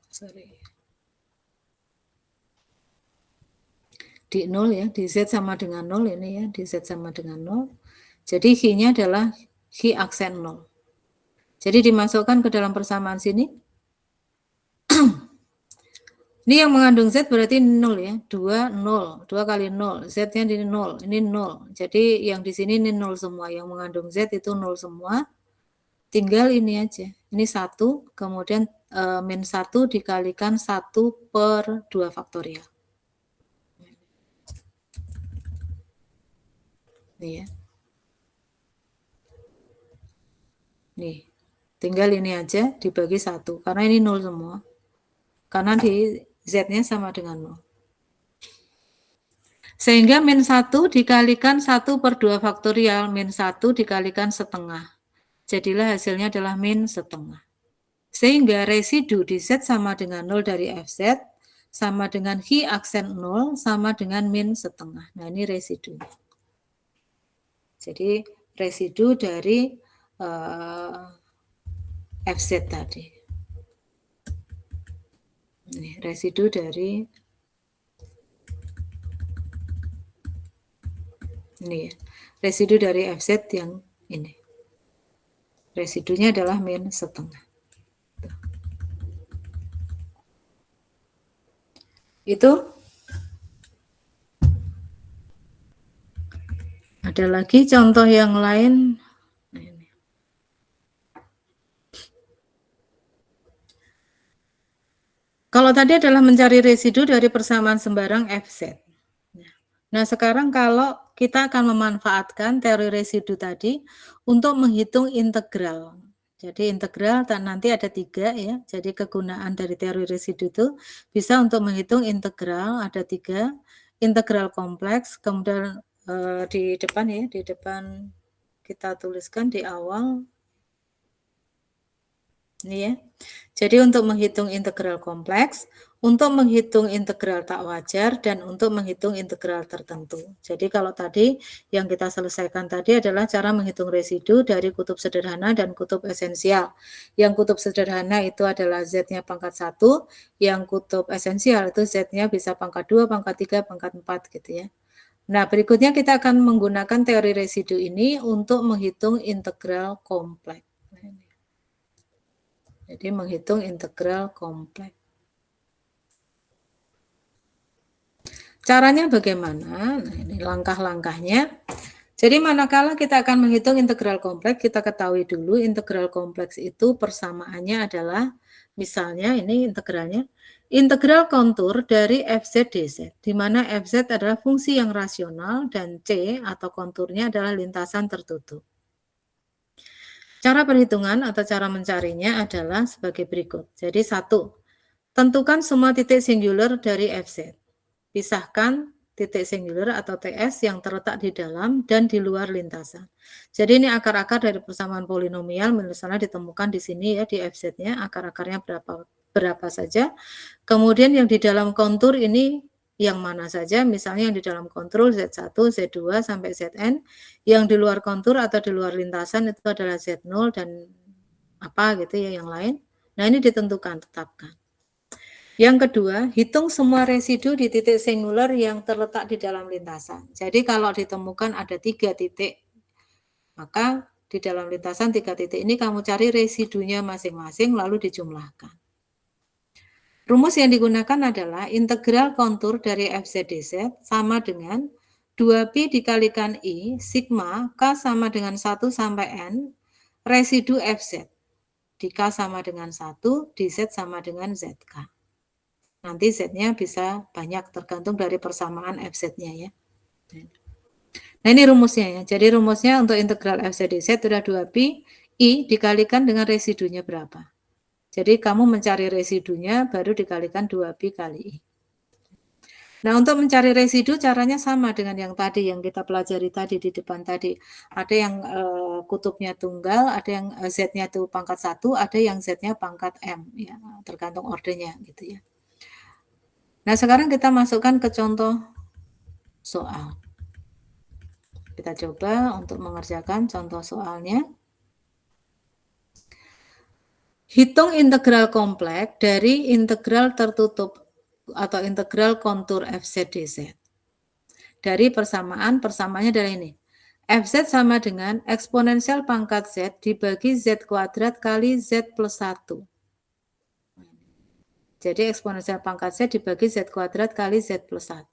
Sorry. Di 0 ya, di Z sama dengan 0 ini ya, di Z sama dengan 0. Jadi Hi-nya adalah Hi aksen 0. Jadi dimasukkan ke dalam persamaan sini. Ini yang mengandung Z berarti 0 ya, 2, 0. 2 kali 0, Z-nya di 0, ini 0. Jadi yang di sini ini 0 semua, yang mengandung Z itu 0 semua. Tinggal ini aja, ini 1, kemudian min 1 dikalikan 1 per 2 faktorial. Nih ya. Nih, tinggal ini aja dibagi 1, karena ini 0 semua. Karena di Z-nya sama dengan 0. Sehingga min 1 dikalikan 1 per 2 faktorial, min 1 dikalikan setengah. Jadilah hasilnya adalah min setengah. Sehingga residu di Z sama dengan 0 dari Fz, sama dengan Hi aksen 0, sama dengan min setengah. Nah ini residu. Jadi residu dari Fz tadi. Ini residu dari ini ya. Residu dari Fz yang ini. Residunya adalah min setengah. Itu ada lagi contoh yang lain. Kalau tadi adalah mencari residu dari persamaan sembarang Fz. Nah, sekarang kalau kita akan memanfaatkan teori residu tadi untuk menghitung integral. Jadi integral nanti ada 3 ya. Jadi kegunaan dari teori residu itu bisa untuk menghitung integral ada 3. Integral kompleks, kemudian di depan ya, di depan kita tuliskan di awal. Ini ya. Jadi untuk menghitung integral kompleks, untuk menghitung integral tak wajar, dan untuk menghitung integral tertentu. Jadi kalau tadi yang kita selesaikan tadi adalah cara menghitung residu dari kutub sederhana dan kutub esensial. Yang kutub sederhana itu adalah Z-nya pangkat 1, yang kutub esensial itu Z-nya bisa pangkat 2, pangkat 3, pangkat 4 gitu ya. Nah, berikutnya kita akan menggunakan teori residu ini untuk menghitung integral kompleks. Jadi menghitung integral kompleks. Caranya bagaimana? Nah, ini langkah-langkahnya. Jadi manakala kita akan menghitung integral kompleks, kita ketahui dulu integral kompleks itu persamaannya adalah, misalnya ini integralnya, integral kontur dari fz dz, di mana fz adalah fungsi yang rasional dan c atau konturnya adalah lintasan tertutup. Cara perhitungan atau cara mencarinya adalah sebagai berikut. Jadi 1, tentukan semua titik singular dari fz. Pisahkan titik singular atau TS yang terletak di dalam dan di luar lintasan. Jadi ini akar-akar dari persamaan polinomial misalnya ditemukan di sini ya, di fz-nya akar-akarnya berapa saja. Kemudian yang di dalam kontur ini yang mana saja, misalnya yang di dalam kontur Z1, Z2 sampai Zn, yang di luar kontur atau di luar lintasan itu adalah Z0 dan apa gitu ya yang lain. Nah, ini ditentukan, tetapkan. Yang kedua, hitung semua residu di titik singular yang terletak di dalam lintasan. Jadi kalau ditemukan ada 3 titik, maka di dalam lintasan 3 titik ini kamu cari residunya masing-masing lalu dijumlahkan. Rumus yang digunakan adalah integral kontur dari fz/dz sama dengan 2pi dikalikan i sigma k sama dengan 1 sampai n residu fz. Di k sama dengan 1, di z sama dengan zk. Nanti Z-nya bisa banyak tergantung dari persamaan FZ-nya ya. Nah ini rumusnya ya. Jadi rumusnya untuk integral FZ dz sudah 2pi I dikalikan dengan residunya berapa. Jadi kamu mencari residunya baru dikalikan 2pi kali I. Nah untuk mencari residu caranya sama dengan yang tadi yang kita pelajari tadi di depan tadi. Ada yang kutubnya tunggal, ada yang Z-nya itu pangkat 1, ada yang Z-nya pangkat M. Ya, tergantung ordernya gitu ya. Nah, sekarang kita masukkan ke contoh soal. Kita coba untuk mengerjakan contoh soalnya. Hitung integral kompleks dari integral tertutup atau integral kontur fz dz. Dari persamaannya adalah ini. Fz sama dengan eksponensial pangkat z dibagi z kuadrat kali z plus 1. Jadi eksponensial pangkat z dibagi z kuadrat kali z plus 1.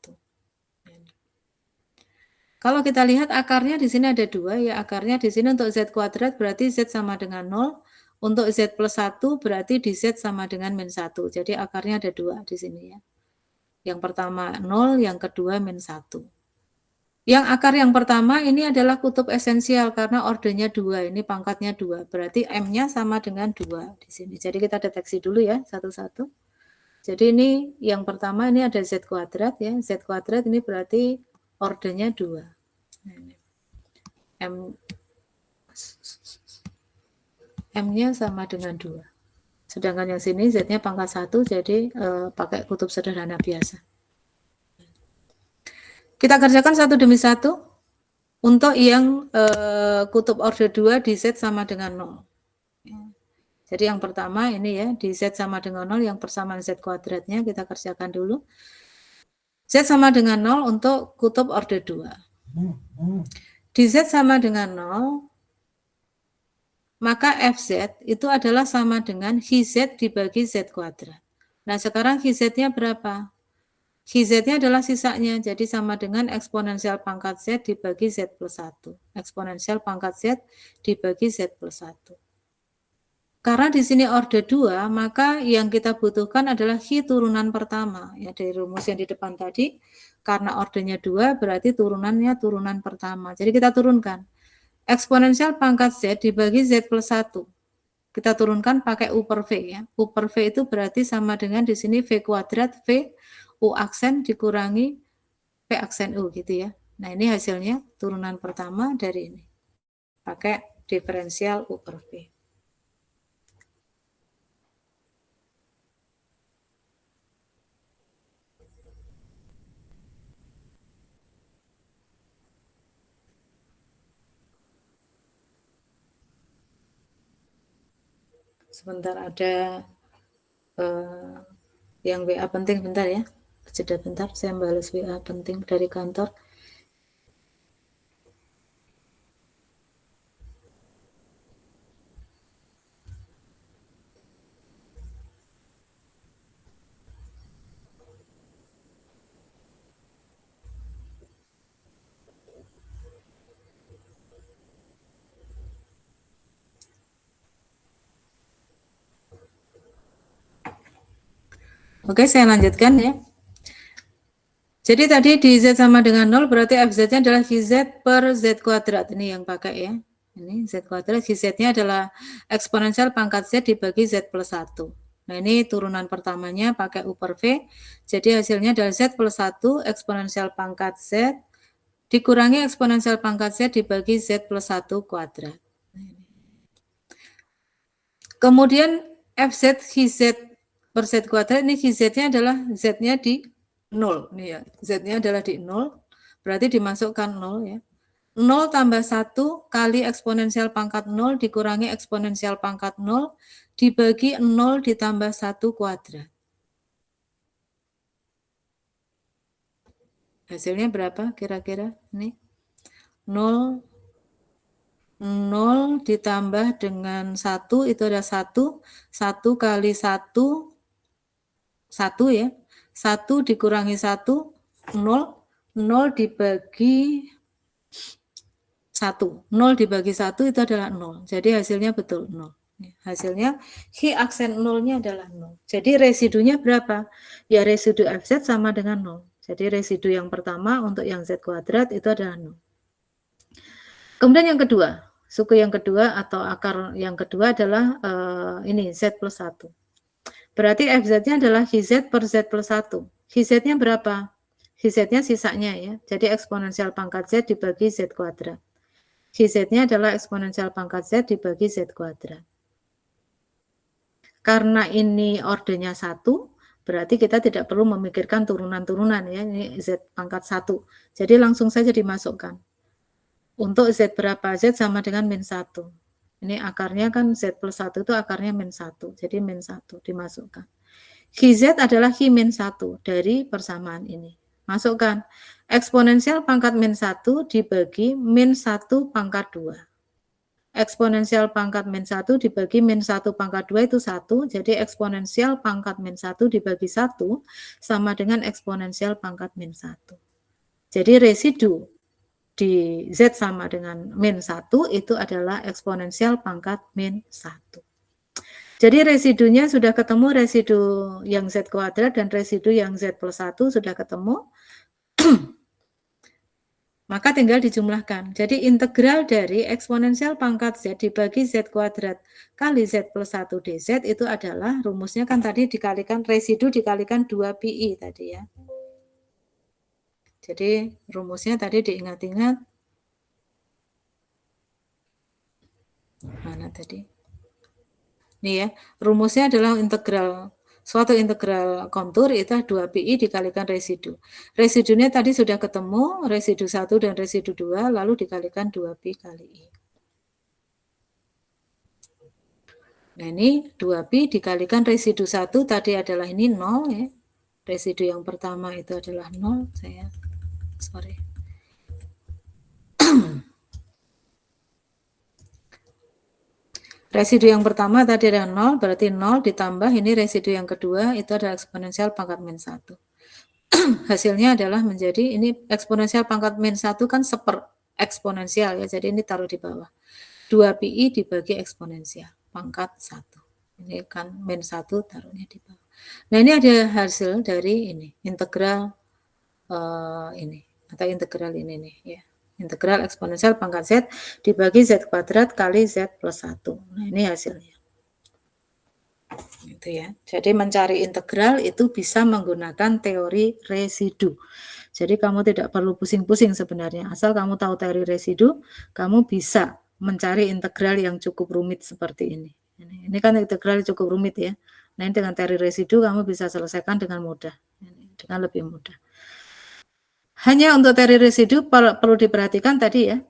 Kalau kita lihat akarnya di sini ada 2 ya, akarnya di sini untuk z kuadrat berarti z sama dengan 0, untuk z plus 1 berarti di z sama dengan min 1. Jadi akarnya ada 2 di sini ya. Yang pertama 0, yang kedua min 1. Yang akar yang pertama ini adalah kutub esensial karena ordernya 2, ini pangkatnya 2. Berarti M-nya sama dengan 2 di sini. Jadi kita deteksi dulu ya satu-satu. Jadi ini yang pertama ini ada z kuadrat ya. Z kuadrat ini berarti ordernya 2. M-nya sama dengan 2. Sedangkan yang sini Z-nya pangkat 1, jadi pakai kutub sederhana biasa. Kita kerjakan satu demi satu. Untuk yang kutub order 2 di Z sama dengan 0. Jadi yang pertama ini ya, di Z sama dengan 0, yang persamaan Z kuadratnya kita kerjakan dulu. Z sama dengan 0 untuk kutub order 2. Di Z sama dengan 0, maka Fz itu adalah sama dengan Hz dibagi Z kuadrat. Nah sekarang Hz-nya berapa? Hz-nya adalah sisanya, jadi sama dengan eksponensial pangkat Z dibagi Z plus 1. Eksponensial pangkat Z dibagi Z plus 1. Karena di sini order 2, maka yang kita butuhkan adalah Hi turunan pertama. Ya, dari rumus yang di depan tadi, karena ordernya 2, berarti turunannya turunan pertama. Jadi kita turunkan. Eksponensial pangkat Z dibagi Z plus 1. Kita turunkan pakai U per V. Ya. U per V itu berarti sama dengan di sini V kuadrat V, U aksen dikurangi V aksen U gitu ya. Nah ini hasilnya turunan pertama dari ini. Pakai diferensial U per V. Sebentar ada yang WA penting bentar ya. Jeda bentar, saya balas WA penting dari kantor. Oke, saya lanjutkan ya. Jadi tadi di Z sama dengan 0 berarti FZ-nya adalah GZ per Z kuadrat. Ini yang pakai ya. Ini Z kuadrat, GZ-nya adalah eksponensial pangkat Z dibagi Z plus 1. Nah ini turunan pertamanya pakai U per V. Jadi hasilnya adalah Z plus 1 eksponensial pangkat Z dikurangi eksponensial pangkat Z dibagi Z plus 1 kuadrat. Kemudian FZ GZ per Z kuadrat, ini GZ-nya adalah Z-nya di 0. Nih ya, Z-nya adalah di 0, berarti dimasukkan 0 ya. 0 tambah 1 kali eksponensial pangkat 0 dikurangi eksponensial pangkat 0 dibagi 0 ditambah 1 kuadrat. Hasilnya berapa kira-kira? Nih, 0 ditambah dengan 1 itu ada 1. 1 kali 1, 1 ya. 1 dikurangi 1, 0. 0 dibagi 1. 0 dibagi 1 itu adalah 0. Jadi hasilnya betul 0. Hasilnya Hi aksen 0-nya adalah 0. Jadi residunya berapa? Ya residu FZ sama dengan 0. Jadi residu yang pertama untuk yang Z kuadrat itu adalah 0. Kemudian yang kedua, suku yang kedua atau akar yang kedua adalah ini Z plus 1. Berarti FZ-nya adalah GZ per Z plus 1. GZ-nya berapa? GZ-nya sisanya ya. Jadi eksponensial pangkat Z dibagi Z kuadrat. GZ-nya adalah eksponensial pangkat Z dibagi Z kuadrat. Karena ini ordernya 1, berarti kita tidak perlu memikirkan turunan-turunan ya. Ini Z pangkat 1. Jadi langsung saja dimasukkan. Untuk Z berapa? Z sama dengan min 1. Ini akarnya kan Z plus 1 itu akarnya min 1. Jadi min 1 dimasukkan. GZ adalah Hi min 1 dari persamaan ini. Masukkan. Eksponensial pangkat min 1 dibagi min 1 pangkat 2. Eksponensial pangkat min 1 dibagi min 1 pangkat 2 itu 1. Jadi eksponensial pangkat min 1 dibagi 1 sama dengan eksponensial pangkat min 1. Jadi residu di Z sama dengan min 1 itu adalah eksponensial pangkat min 1. Jadi residunya sudah ketemu, residu yang Z kuadrat dan residu yang Z plus 1 sudah ketemu. Maka tinggal dijumlahkan. Jadi integral dari eksponensial pangkat Z dibagi Z kuadrat kali Z plus 1 dZ itu adalah rumusnya kan tadi dikalikan residu dikalikan 2pi tadi ya. Jadi rumusnya tadi diingat-ingat. Mana tadi? Nih ya, rumusnya adalah integral. Suatu integral kontur itu 2pi dikalikan residu. Residunya tadi sudah ketemu, residu 1 dan residu 2, lalu dikalikan 2pi kali I. Nah ini 2pi dikalikan residu 1 tadi adalah ini 0 ya. Residu yang pertama itu adalah 0. Sorry. Residu yang pertama tadi ada 0, berarti 0 ditambah ini residu yang kedua itu adalah eksponensial pangkat min 1. Hasilnya adalah menjadi ini eksponensial pangkat min 1 kan seper eksponensial ya, jadi ini taruh di bawah. 2pi dibagi eksponensial pangkat 1. Ini kan min 1 taruhnya di bawah. Nah ini ada hasil dari ini integral ini atau integral ini nih ya. Integral eksponensial pangkat Z dibagi Z kuadrat kali Z plus 1. Nah, ini hasilnya. Gitu ya. Jadi mencari integral itu bisa menggunakan teori residu. Jadi kamu tidak perlu pusing-pusing sebenarnya. Asal kamu tahu teori residu, kamu bisa mencari integral yang cukup rumit seperti ini. Ini kan integral cukup rumit ya. Nah, dengan teori residu kamu bisa selesaikan dengan mudah. Dengan lebih mudah. Hanya untuk teori residu perlu diperhatikan tadi ya,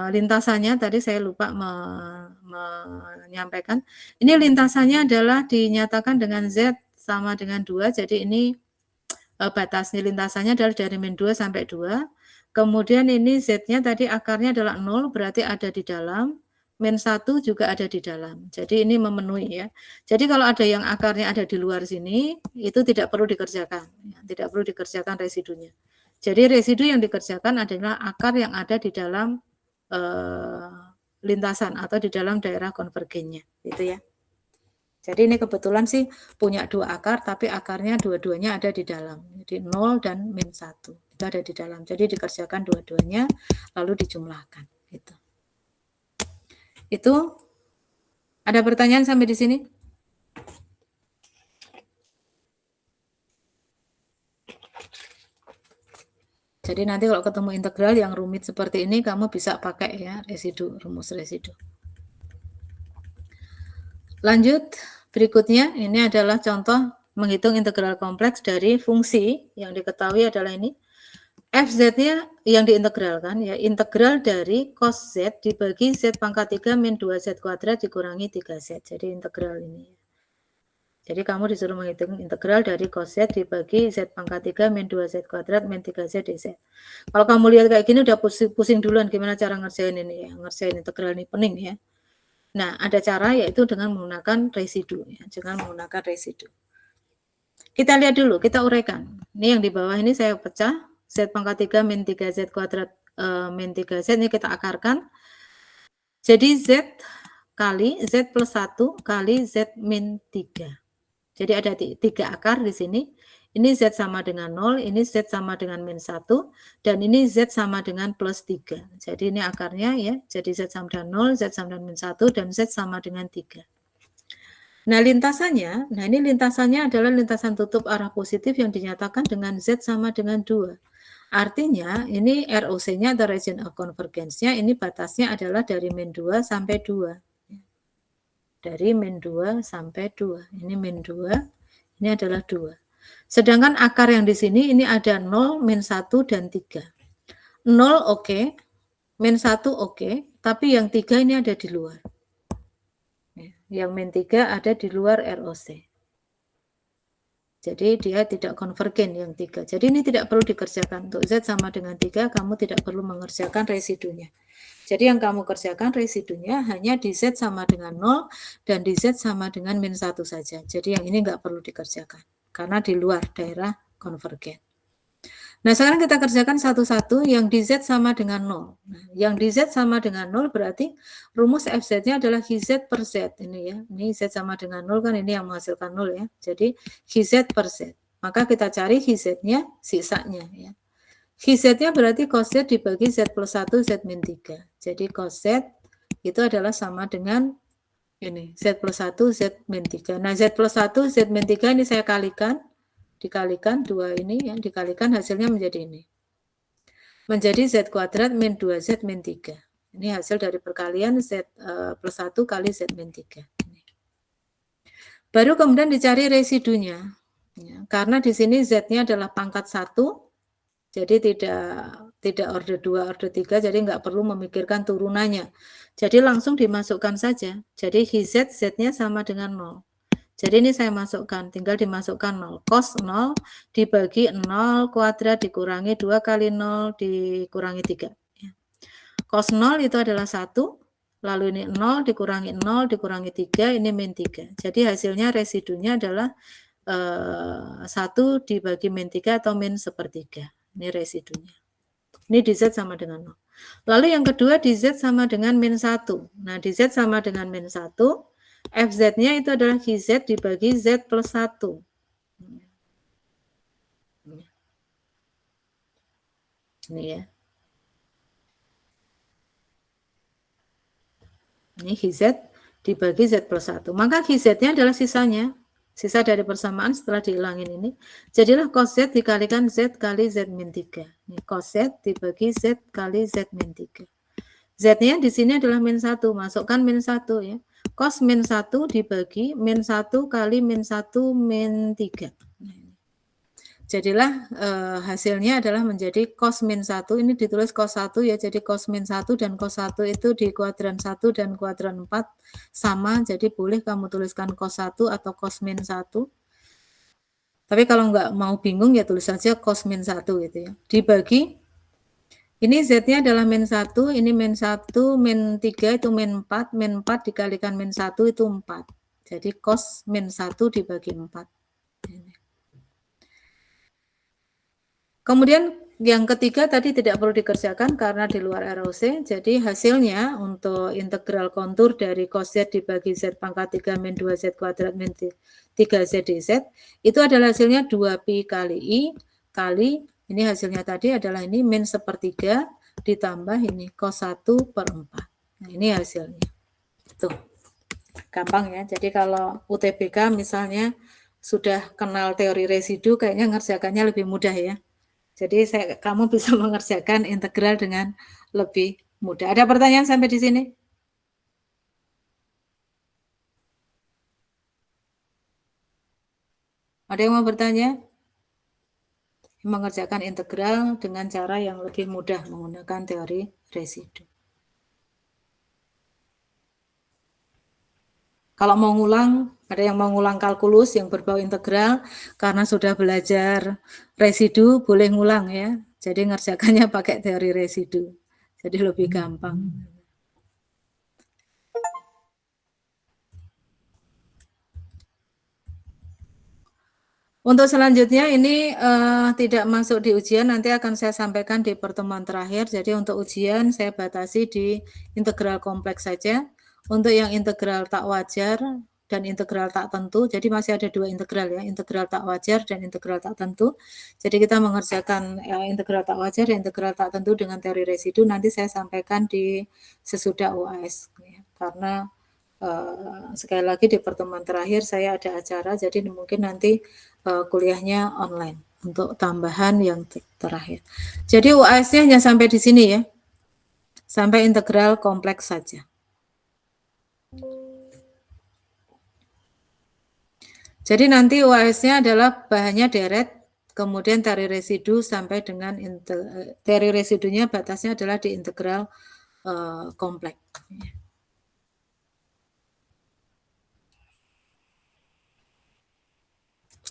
lintasannya tadi saya lupa menyampaikan. Ini lintasannya adalah dinyatakan dengan Z sama dengan 2, jadi ini batasnya lintasannya adalah dari min 2 sampai 2. Kemudian ini Z-nya tadi akarnya adalah 0, berarti ada di dalam. Min 1 juga ada di dalam. Jadi ini memenuhi ya. Jadi kalau ada yang akarnya ada di luar sini, itu tidak perlu dikerjakan. Tidak perlu dikerjakan residunya. Jadi residu yang dikerjakan adalah akar yang ada di dalam lintasan atau di dalam daerah konvergennya. Gitu ya. Jadi ini kebetulan sih punya 2 akar, tapi akarnya dua-duanya ada di dalam. Jadi 0 dan min 1 itu ada di dalam. Jadi dikerjakan dua-duanya lalu dijumlahkan. Gitu. Itu ada pertanyaan sampai di sini? Jadi nanti kalau ketemu integral yang rumit seperti ini, kamu bisa pakai ya residu, rumus residu. Lanjut, berikutnya ini adalah contoh menghitung integral kompleks dari fungsi yang diketahui adalah ini. Fz-nya yang diintegralkan ya, integral dari cos Z dibagi Z pangkat 3 min 2Z kuadrat dikurangi 3Z. Jadi integral ini. Jadi kamu disuruh menghitung integral dari cos Z dibagi Z pangkat 3 min 2Z kuadrat min 3Z dz. Kalau kamu lihat kayak gini udah pusing duluan gimana cara ngerjain ini ya, ngerjain integral ini pening ya. Nah, ada cara yaitu dengan menggunakan residu ya, dengan menggunakan residu. Kita lihat dulu, kita uraikan. Ini yang di bawah ini saya pecah, Z pangkat 3 min 3Z kuadrat min 3Z ini kita akarkan. Jadi Z kali Z plus 1 kali Z min 3. Jadi ada 3 akar di sini. Ini Z sama dengan 0, ini Z sama dengan min 1, dan ini Z sama dengan plus 3. Jadi ini akarnya ya, jadi Z sama dengan 0, Z sama dengan min 1, dan Z sama dengan 3. Nah lintasannya, ini lintasannya adalah lintasan tutup arah positif yang dinyatakan dengan Z sama dengan 2. Artinya ini ROC-nya atau region of convergence-nya ini batasnya adalah dari min 2 sampai 2. Dari min 2 sampai 2. Ini min 2, ini adalah 2. Sedangkan akar yang di sini ini ada 0, min 1, dan 3. 0 oke, min 1 oke, tapi yang 3 ini ada di luar. Yang min 3 ada di luar ROC. Jadi dia tidak konvergen yang 3. Jadi ini tidak perlu dikerjakan. Untuk Z sama dengan 3, kamu tidak perlu mengerjakan residunya. Jadi yang kamu kerjakan residunya hanya di Z sama dengan 0 dan di Z sama dengan min 1 saja. Jadi yang ini nggak perlu dikerjakan. Karena di luar daerah konvergen. Nah sekarang kita kerjakan satu-satu yang di Z sama dengan 0. Nah, yang di Z sama dengan 0 berarti rumus FZ-nya adalah GZ per Z. Ini ya, ini Z sama dengan 0 kan ini yang menghasilkan 0 ya. Jadi GZ per Z. Maka kita cari GZ-nya sisanya ya. GZ-nya berarti cos Z dibagi Z plus 1 Z min 3. Jadi cos Z itu adalah sama dengan ini Z plus 1 Z min 3. Nah Z plus 1 Z min 3 ini saya kalikan. Dikalikan 2 ini yang dikalikan hasilnya menjadi ini. Menjadi Z kuadrat min 2Z min 3. Ini hasil dari perkalian Z plus 1 kali Z min 3. Ini. Baru kemudian dicari residunya. Ya, karena di sini Z-nya adalah pangkat 1. Jadi tidak order 2, order 3, jadi nggak perlu memikirkan turunannya. Jadi langsung dimasukkan saja. Jadi GZ, Z-nya sama dengan 0. Jadi ini saya masukkan, tinggal dimasukkan 0. Cos 0 dibagi 0 kuadrat dikurangi 2 kali 0 dikurangi 3. Cos 0 itu adalah 1, lalu ini 0 dikurangi 0 dikurangi 3, ini min 3. Jadi hasilnya residunya adalah 1 dibagi min 3 atau min sepertiga. Ini residunya. Ini di Z sama dengan 0. Lalu yang kedua di Z sama dengan min 1. Nah di Z sama dengan min 1. FZ-nya itu adalah GZ dibagi Z plus 1. Ini ya. Ini GZ dibagi Z plus 1. Maka GZ-nya adalah sisanya. Sisa dari persamaan setelah dihilangin ini. Jadilah cos Z dikalikan Z kali Z min 3. Ini cos Z dibagi Z kali Z min 3. Z-nya di sini adalah min 1. Masukkan min 1 ya. Cos min 1 dibagi min 1 kali min 1 min 3. Jadilah hasilnya adalah menjadi cos min 1. Ini ditulis cos 1 ya. Jadi cos min 1 dan cos 1 itu di kuadran 1 dan kuadran 4 sama. Jadi boleh kamu tuliskan cos 1 atau cos min 1. Tapi kalau nggak mau bingung ya tulis saja cos min 1 gitu ya. Dibagi ini Z-nya adalah min 1, ini min 1, min 3 itu min 4, min 4 dikalikan min 1 itu 4. Jadi cos min 1 dibagi 4. Kemudian Yang ketiga tadi tidak perlu dikerjakan karena di luar ROC. Jadi hasilnya untuk integral kontur dari cos Z dibagi Z pangkat 3 min 2Z kuadrat min 3Z dz itu adalah hasilnya 2pi kali I kali, ini hasilnya tadi adalah ini min 1/3 ditambah ini cos 1/4. Nah ini hasilnya. Tuh, gampang ya. Jadi kalau UTBK misalnya sudah kenal teori residu, kayaknya ngerjakannya lebih mudah ya. Jadi kamu bisa mengerjakan integral dengan lebih mudah. Ada pertanyaan sampai di sini? Ada yang mau bertanya? Mengerjakan integral dengan cara yang lebih mudah menggunakan teori residu. Kalau mau ngulang, ada yang mau ngulang kalkulus yang berbau integral, karena sudah belajar residu, boleh ngulang ya. Jadi ngerjakannya pakai teori residu. Jadi lebih gampang. Untuk selanjutnya ini tidak masuk di ujian, nanti akan saya sampaikan di pertemuan terakhir. Jadi untuk ujian saya batasi di integral kompleks saja. Untuk yang integral tak wajar dan integral tak tentu, jadi masih ada 2 integral ya, integral tak wajar dan integral tak tentu. Jadi kita mengerjakan integral tak wajar dan integral tak tentu dengan teori residu, nanti saya sampaikan di sesudah UAS. Ya. Karena sekali lagi di pertemuan terakhir saya ada acara, jadi mungkin nanti kuliahnya online untuk tambahan yang terakhir. Jadi UAS-nya hanya sampai di sini ya, sampai integral kompleks saja. Jadi nanti UAS-nya adalah bahannya deret, kemudian teori residu sampai dengan teori residunya batasnya adalah di integral kompleks.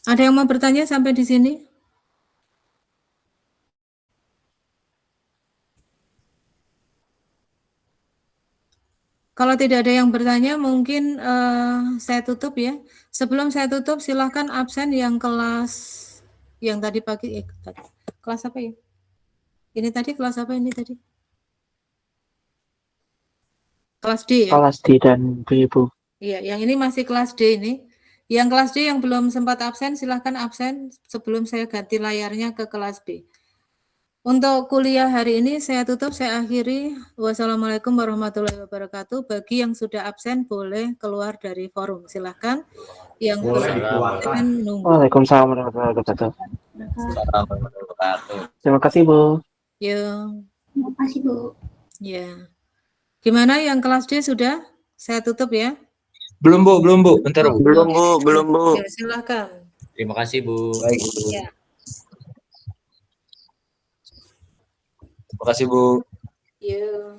Ada yang mau bertanya sampai di sini? Kalau tidak ada yang bertanya, mungkin saya tutup ya. Sebelum saya tutup, silakan absen yang kelas yang tadi pagi. Kelas apa ya? Ini tadi kelas apa ini tadi? Kelas D ya? Kelas D dan B, Bu. Iya, yang ini masih kelas D ini. Yang kelas D yang belum sempat absen, silahkan absen sebelum saya ganti layarnya ke kelas B. Untuk kuliah hari ini saya tutup, saya akhiri. Wassalamualaikum warahmatullahi wabarakatuh. Bagi yang sudah absen boleh keluar dari forum. Silahkan. Yang absen nunggu. Waalaikumsalam warahmatullahi wabarakatuh. Terima kasih, Bu. Ya. Terima kasih, Bu. Ya. Gimana yang kelas D sudah? Saya tutup ya. Belum, Bu. Bentar, Bu. Belum, Bu. Ya, silakan. Terima kasih, Bu. Baik. Ya. Terima kasih, Bu. Ya.